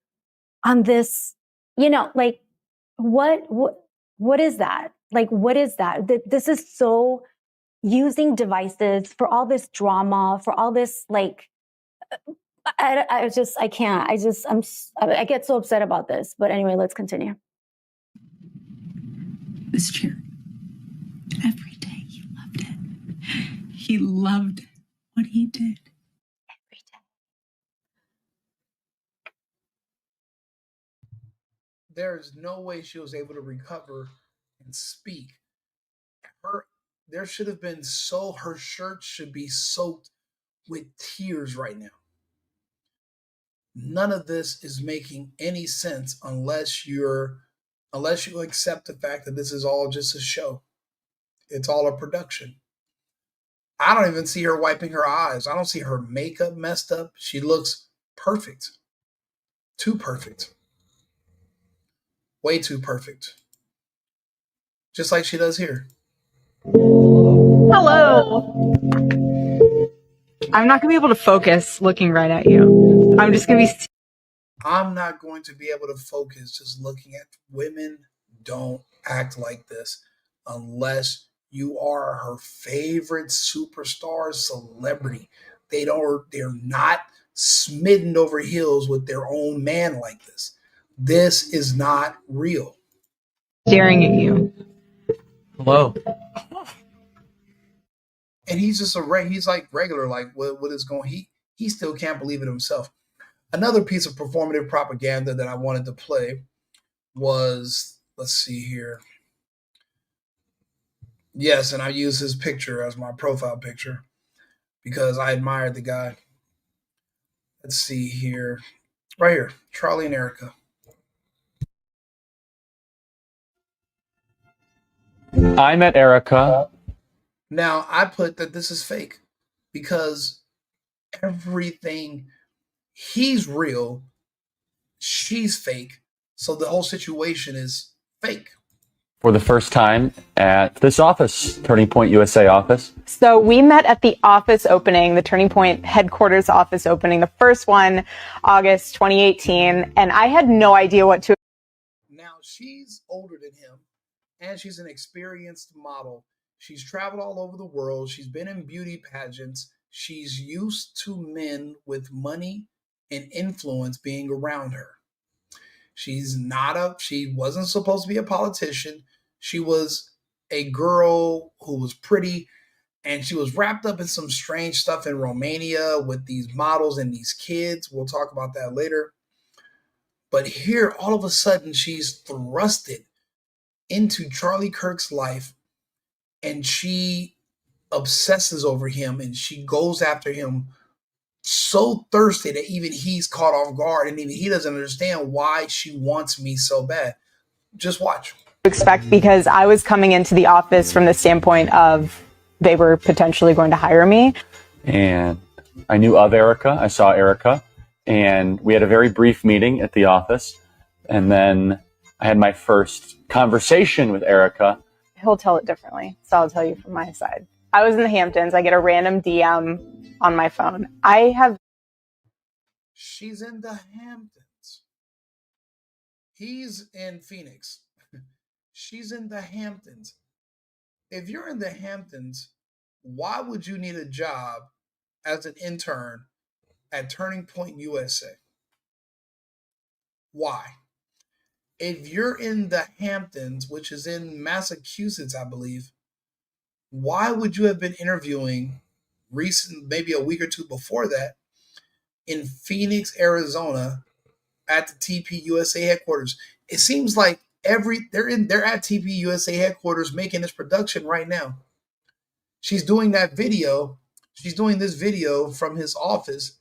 on this, like, what is that? Like, what is that? This is so using devices for all this drama, for all this, like, I can't. I get so upset about this. But anyway, let's continue. This chair. Every day he loved it. He loved what he did. Every day. There's no way she was able to recover and speak. Her shirt should be soaked with tears right now. None of this is making any sense unless you accept the fact that this is all just a show. It's all a production. I don't even see her wiping her eyes. I don't see her makeup messed up. She looks perfect. Too perfect. Way too perfect. Just like she does here. Hello. I'm not going to be able to focus looking right at you. I'm just going to be. I'm not going to be able to focus just looking at women. Don't act like this unless you are her favorite superstar celebrity. They're not smitten over heels with their own man like this. This is not real. Staring at you. Hello. And he's just he's like regular, like what is going he still can't believe it himself. Another piece of performative propaganda that I wanted to play was, let's see here. Yes, and I use his picture as my profile picture because I admired the guy. Let's see here. Right here, Charlie and Erika. I met Erika. Now, I put that this is fake because everything, he's real, she's fake, so the whole situation is fake. For the first time at this office, Turning Point USA office. So we met at the office opening, the Turning Point headquarters office opening, the first one, August 2018, and I had no idea what to. Now, she's older than him, and she's an experienced model. She's traveled all over the world. She's been in beauty pageants. She's used to men with money and influence being around her. She wasn't supposed to be a politician. She was a girl who was pretty, and she was wrapped up in some strange stuff in Romania with these models and these kids. We'll talk about that later. But here, all of a sudden, she's thrusted into Charlie Kirk's life, and she obsesses over him, and she goes after him so thirsty that even he's caught off guard, and even he doesn't understand why she wants me so bad. Just watch. Expect, because I was coming into the office from the standpoint of they were potentially going to hire me. And I knew of Erika. I saw Erika, and we had a very brief meeting at the office. And then I had my first conversation with Erika. He'll tell it differently, so I'll tell you from my side. I was in the Hamptons. I get a random DM on my phone. She's in the Hamptons. He's in Phoenix. She's in the Hamptons. If you're in the Hamptons, why would you need a job as an intern at Turning Point USA? Why? If you're in the Hamptons, which is in Massachusetts, I believe, why would you have been interviewing maybe a week or two before that, in Phoenix, Arizona, at the TP USA headquarters? It seems like they're at TP USA headquarters making this production right now. She's doing that video. She's doing this video from his office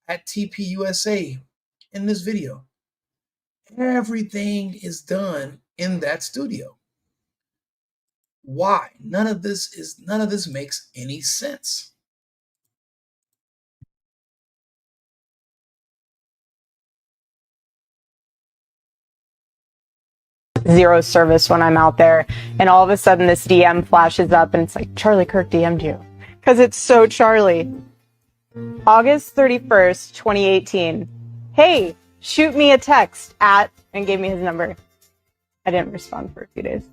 at TP USA in this video. Everything is done in that studio. Why? None of this makes any sense. Zero service when I'm out there, and all of a sudden this DM flashes up and it's like, Charlie Kirk DM'd you, because it's so Charlie. August 31st, 2018. Hey, shoot me a text at, and gave me his number. I didn't respond for a few days.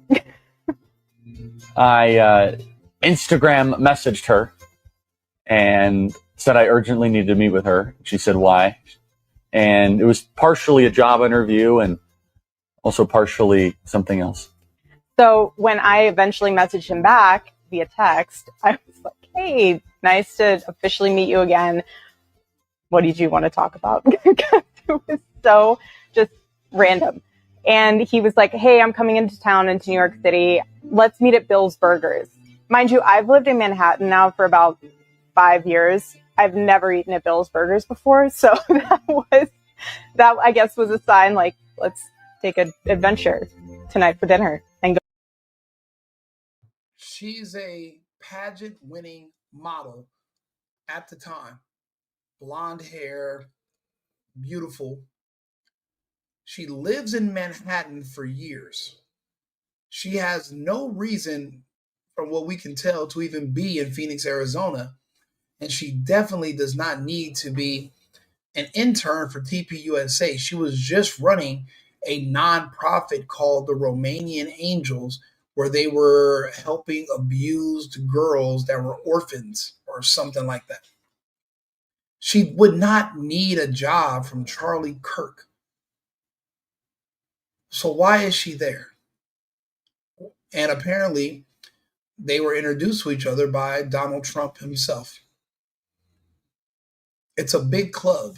I Instagram messaged her and said I urgently needed to meet with her. She said why, and it was partially a job interview and also partially something else. So when I eventually messaged him back via text, I was like, hey, nice to officially meet you again. What did you want to talk about? Because it was so just random. And he was like, hey, I'm coming into town, into New York City. Let's meet at Bill's Burgers. Mind you, I've lived in Manhattan now for about 5 years. I've never eaten at Bill's Burgers before. So that I guess was a sign, like, let's take an adventure tonight for dinner and go. She's a pageant winning model at the time. Blonde hair, beautiful. She lives in Manhattan for years. She has no reason from what we can tell, to even be in Phoenix, Arizona. And she definitely does not need to be an intern for TPUSA. She was just running a nonprofit called the Romanian Angels, where they were helping abused girls that were orphans or something like that. She would not need a job from Charlie Kirk. So why is she there? And apparently, they were introduced to each other by Donald Trump himself. It's a big club,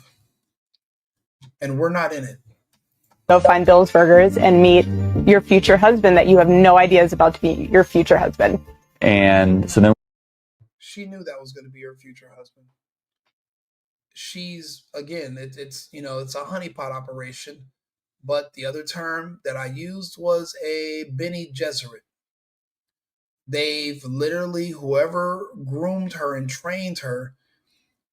and we're not in it. Go find Bill's Burgers and meet your future husband that you have no idea is about to be your future husband. And so then She knew that was going to be her future husband. She's, again, it's a honeypot operation, but the other term that I used was a Bene Gesserit. They've literally, whoever groomed her and trained her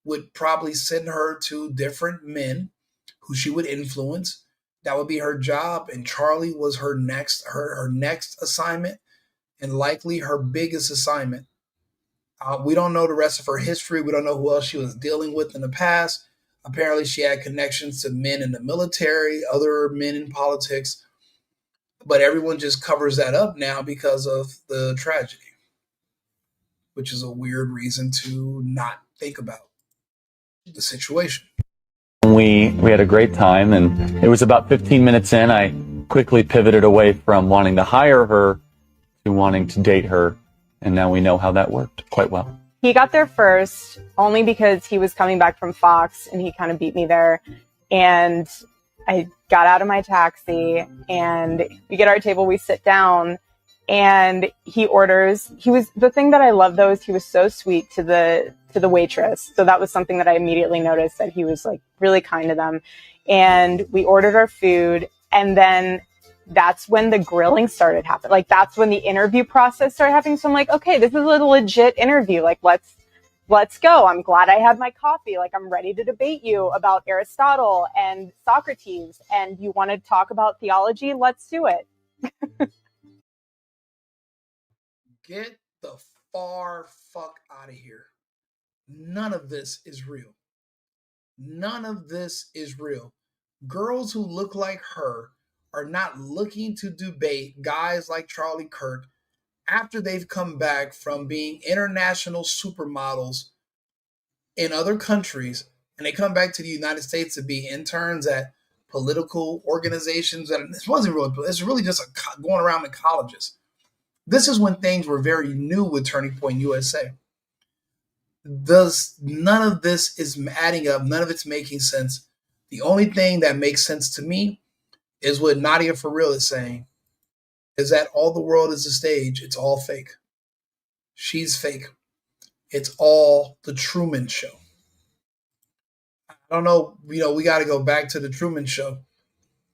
would probably send her to different men who she would influence. That would be her job, and Charlie was her next assignment, and likely her biggest assignment. We don't know the rest of her history. We don't know who else she was dealing with in the past. Apparently, she had connections to men in the military, other men in politics, but everyone just covers that up now because of the tragedy, which is a weird reason to not think about the situation. we had a great time, and it was about 15 minutes in, I quickly pivoted away from wanting to hire her to wanting to date her, and now we know how that worked quite well. He got there first only because he was coming back from Fox and he kind of beat me there. And I got out of my taxi and we get our table, we sit down, and he orders. The thing that I love though is he was so sweet to the waitress. So that was something that I immediately noticed, that he was like really kind to them. And we ordered our food, and then that's when the grilling started happening. Like, that's when the interview process started happening. So I'm like, okay, this is a legit interview. Like, let's go. I'm glad I had my coffee. Like, I'm ready to debate you about Aristotle and Socrates, and you want to talk about theology? Let's do it. Get the far fuck out of here. None of this is real. None of this is real. Girls who look like her are not looking to debate guys like Charlie Kirk after they've come back from being international supermodels in other countries, and they come back to the United States to be interns at political organizations. And this wasn't really, it's really just going around in colleges. This is when things were very new with Turning Point USA. None of this is adding up. None of it's making sense. The only thing that makes sense to me is what Nadia For Real is saying, is that all the world is a stage. It's all fake. She's fake. It's all the Truman Show. I don't know, we got to go back to the Truman Show.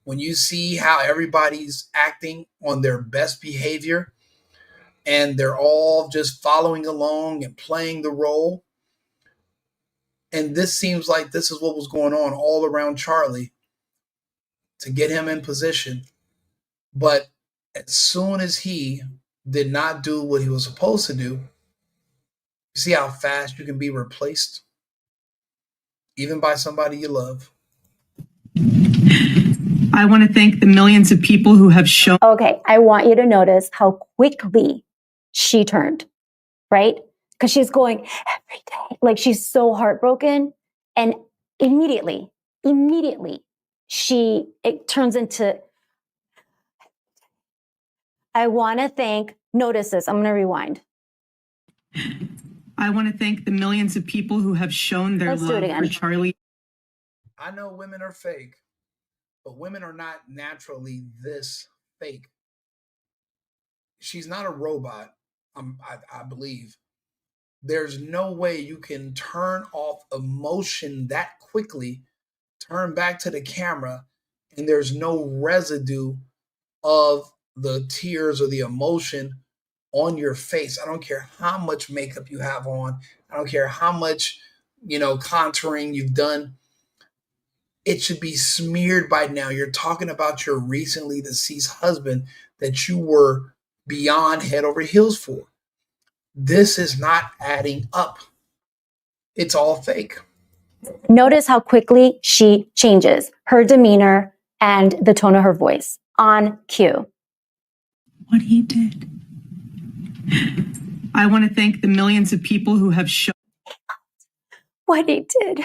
When you see how everybody's acting on their best behavior and they're all just following along and playing the role, and this seems like this is what was going on all around Charlie to get him in position. But as soon as he did not do what he was supposed to do, you see how fast you can be replaced, even by somebody you love. I want to thank the millions of people who have shown. Okay, I want you to notice how quickly she turned, right? Because she's going every day. Like, she's so heartbroken. And immediately, it turns into, I want to thank, notice this, I'm going to rewind. I want to thank the millions of people who have shown their love for Charlie. I know women are fake, but women are not naturally this fake. She's not a robot, I believe. There's no way you can turn off emotion that quickly, turn back to the camera, and there's no residue of the tears or the emotion on your face. I don't care how much makeup you have on. I don't care how much, contouring you've done. It should be smeared by now. You're talking about your recently deceased husband that you were beyond head over heels for. This is not adding up. It's all fake. Notice how quickly she changes her demeanor and the tone of her voice on cue. What he did. I want to thank the millions of people who have shown What he did.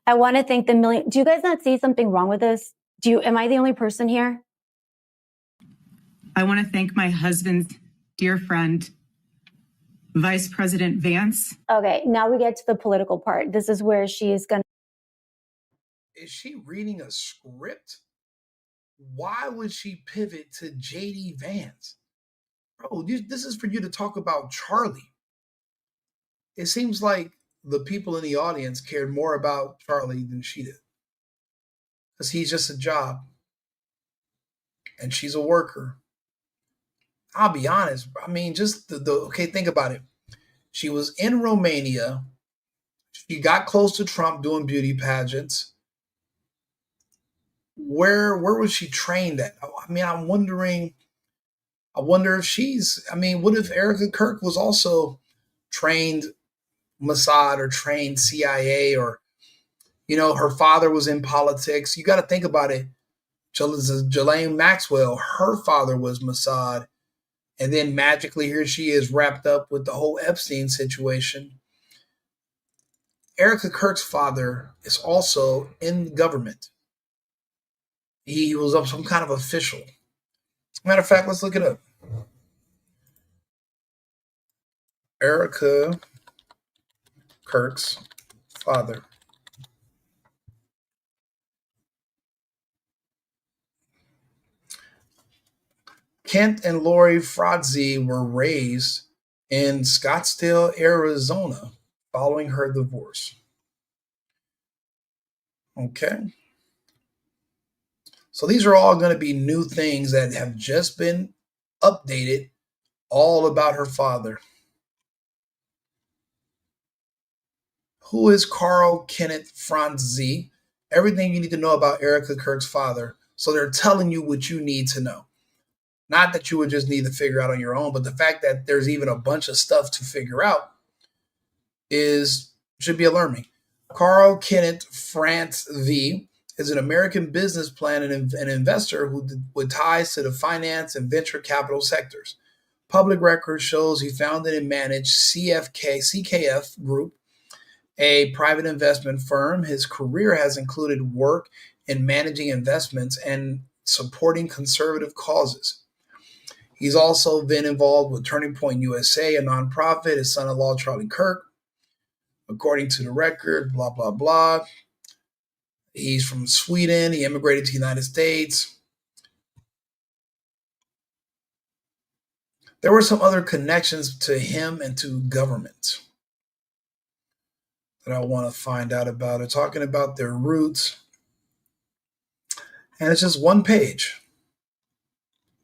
I want to thank the million. Do you guys not see something wrong with this? Am I the only person here? I want to thank my husband's dear friend, Vice President Vance. Okay, now we get to the political part. This is where she is going to. Is she reading a script? Why would she pivot to J.D. Vance? Bro, this is for you to talk about Charlie. It seems like the people in the audience cared more about Charlie than she did. Because he's just a job. And she's a worker. I'll be honest. I mean, just okay, think about it. She was in Romania. She got close to Trump doing beauty pageants. Where was she trained at? I mean, I wonder if what if Erika Kirk was also trained Mossad or trained CIA, or, her father was in politics. You got to think about it. Ghislaine Maxwell, her father was Mossad. And then magically here she is wrapped up with the whole Epstein situation. Erika Kirk's father is also in government. He was some kind of official. Matter of fact, let's look it up. Erika Kirk's father. Kent and Lori Frazee were raised in Scottsdale, Arizona, following her divorce. Okay. So these are all going to be new things that have just been updated, all about her father. Who is Carl Kenneth Franzi? Everything you need to know about Erika Kirk's father. So they're telling you what you need to know. Not that you would just need to figure out on your own, but the fact that there's even a bunch of stuff to figure out should be alarming. Carl Kenneth Franzi is an American business plan and an investor with ties to the finance and venture capital sectors. Public record shows he founded and managed CKF Group, a private investment firm. His career has included work in managing investments and supporting conservative causes. He's also been involved with Turning Point USA, a nonprofit, his son-in-law, Charlie Kirk. According to the record, blah, blah, blah. He's from Sweden. He immigrated to the United States. There were some other connections to him and to government that I want to find out about. They're talking about their roots. And it's just one page.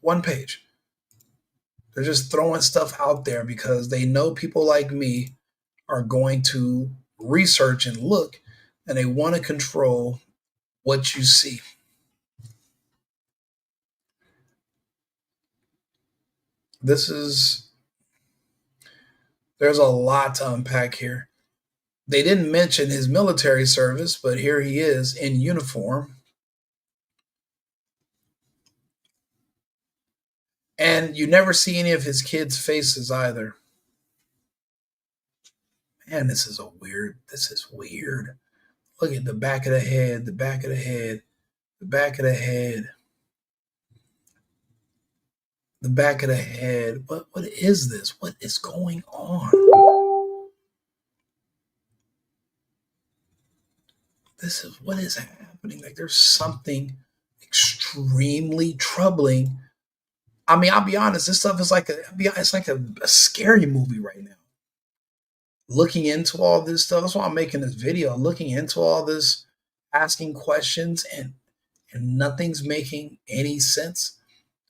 One page. They're just throwing stuff out there because they know people like me are going to research and look, and they want to control what you see. There's a lot to unpack here. They didn't mention his military service, but here he is in uniform. And you never see any of his kids' faces either. Man, this is weird. Look at the back of the head, the back of the head, the back of the head, the back of the head. What is this? What is going on? What is happening? Like, there's something extremely troubling. I mean, I'll be honest, this stuff is it's like a scary movie right now. Looking into all this stuff, that's why I'm making this video, looking into all this, asking questions, and nothing's making any sense.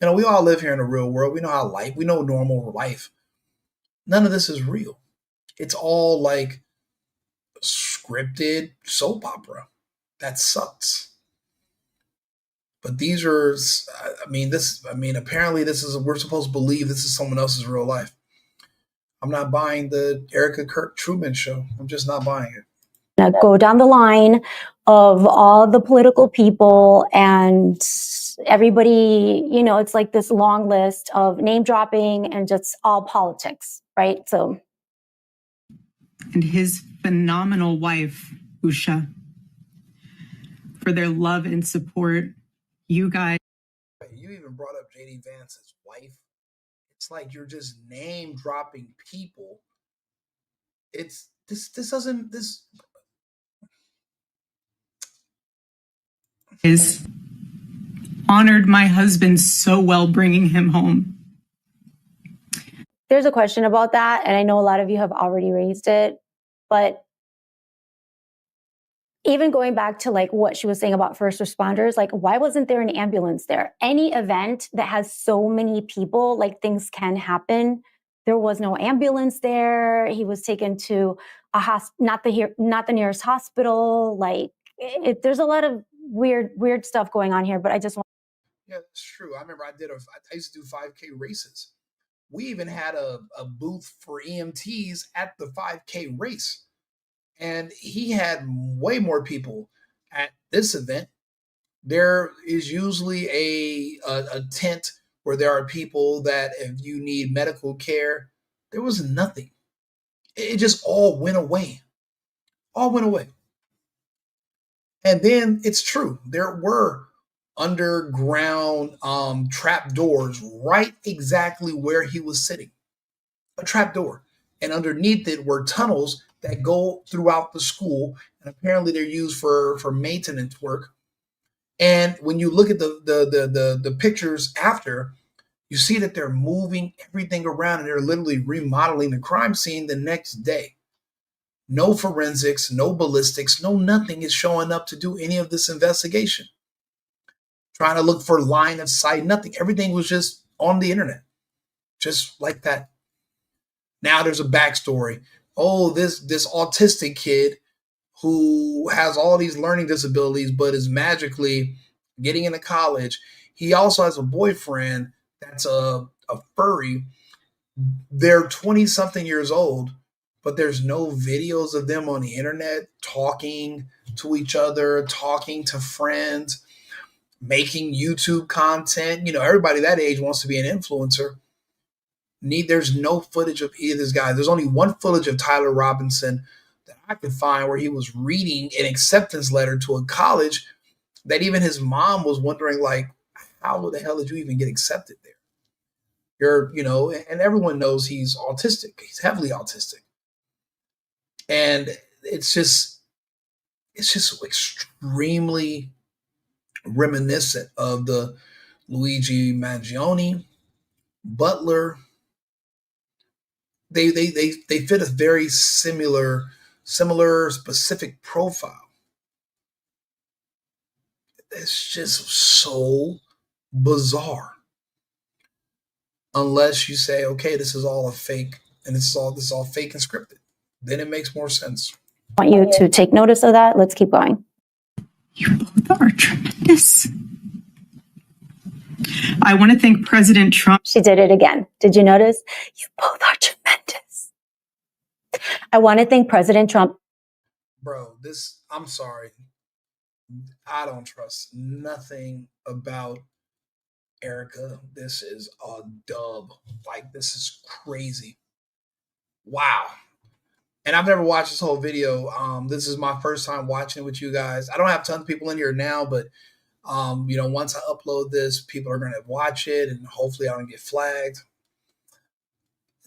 We all live here in the real world. We know we know normal life. None of this is real. It's all like scripted soap opera. That sucks. But these are, apparently we're supposed to believe this is someone else's real life. I'm not buying the Erika Kirk Truman Show. I'm just not buying it. Go down the line of all the political people and everybody, you know, it's like this long list of name dropping and just all politics, right? So. And his phenomenal wife, Usha, for their love and support. You guys. You even brought up JD Vance's wife. It's like you're just name dropping people. It's this doesn't is honored my husband so well, bringing him home. There's a question about that, and I know a lot of you have already raised it, but even going back to like what she was saying about first responders, like why wasn't there an ambulance there? Any event that has so many people, like things can happen. There was no ambulance there. He was taken to a not the nearest hospital. Like there's a lot of weird stuff going on here, but I just want. Yeah, that's true. I remember I used to do 5K races. We even had a booth for EMTs at the 5K race. And he had way more people at this event. There is usually a tent where there are people that if you need medical care, there was nothing. It just all went away. All went away. And then it's true. There were underground trap doors right exactly where he was sitting. A trap door. And underneath it were tunnels that go throughout the school, and apparently they're used for maintenance work. And when you look at the pictures after, you see that they're moving everything around and they're literally remodeling the crime scene the next day. No forensics, no ballistics, no nothing is showing up to do any of this investigation. Trying to look for line of sight, nothing. Everything was just on the internet, just like that. Now there's a backstory. Oh, this autistic kid who has all these learning disabilities but is magically getting into college. He also has a boyfriend that's a furry. They're 20-something years old, but there's no videos of them on the internet talking to each other, talking to friends, making YouTube content. You know, everybody that age wants to be an influencer. There's no footage of either of these guys. There's only one footage of Tyler Robinson that I could find where he was reading an acceptance letter to a college that even his mom was wondering, like, how the hell did you even get accepted there? And everyone knows he's autistic. He's heavily autistic. And it's just extremely reminiscent of the Luigi Mangione, Butler. They fit a very similar specific profile. It's just so bizarre. Unless you say, okay, this is all a fake, and this is all fake and scripted. Then it makes more sense. I want you to take notice of that. Let's keep going. You both are tremendous. I want to thank President Trump. She did it again. Did you notice? You both are tremendous. I want to thank President Trump. Bro, I'm sorry. I don't trust nothing about Erika. This is a dub. Like, this is crazy. Wow. And I've never watched this whole video. This is my first time watching it with you guys. I don't have tons of people in here now, but once I upload this, people are going to watch it, and hopefully I don't get flagged.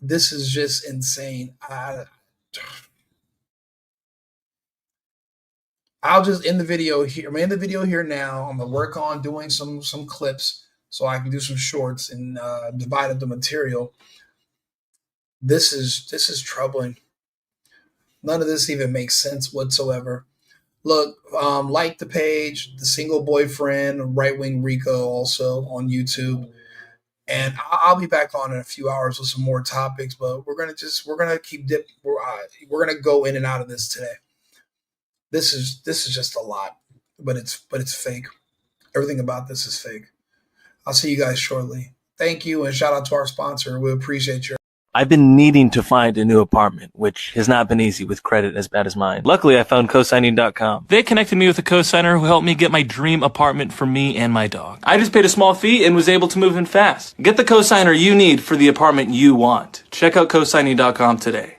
This is just insane. I'll just end the video here. I'm in the video here now. I'm gonna work on doing some clips so I can do some shorts and divide up the material. This is troubling. None of this even makes sense whatsoever. Look, like the page, The Single Boyfriend, Right Wing Rico, also on YouTube. And I'll be back on in a few hours with some more topics, but we're gonna keep dipping. We're gonna go in and out of this today. This is just a lot, but it's fake. Everything about this is fake. I'll see you guys shortly. Thank you, and shout out to our sponsor. We appreciate your. I've been needing to find a new apartment, which has not been easy with credit as bad as mine. Luckily, I found cosigning.com. They connected me with a cosigner who helped me get my dream apartment for me and my dog. I just paid a small fee and was able to move in fast. Get the cosigner you need for the apartment you want. Check out cosigning.com today.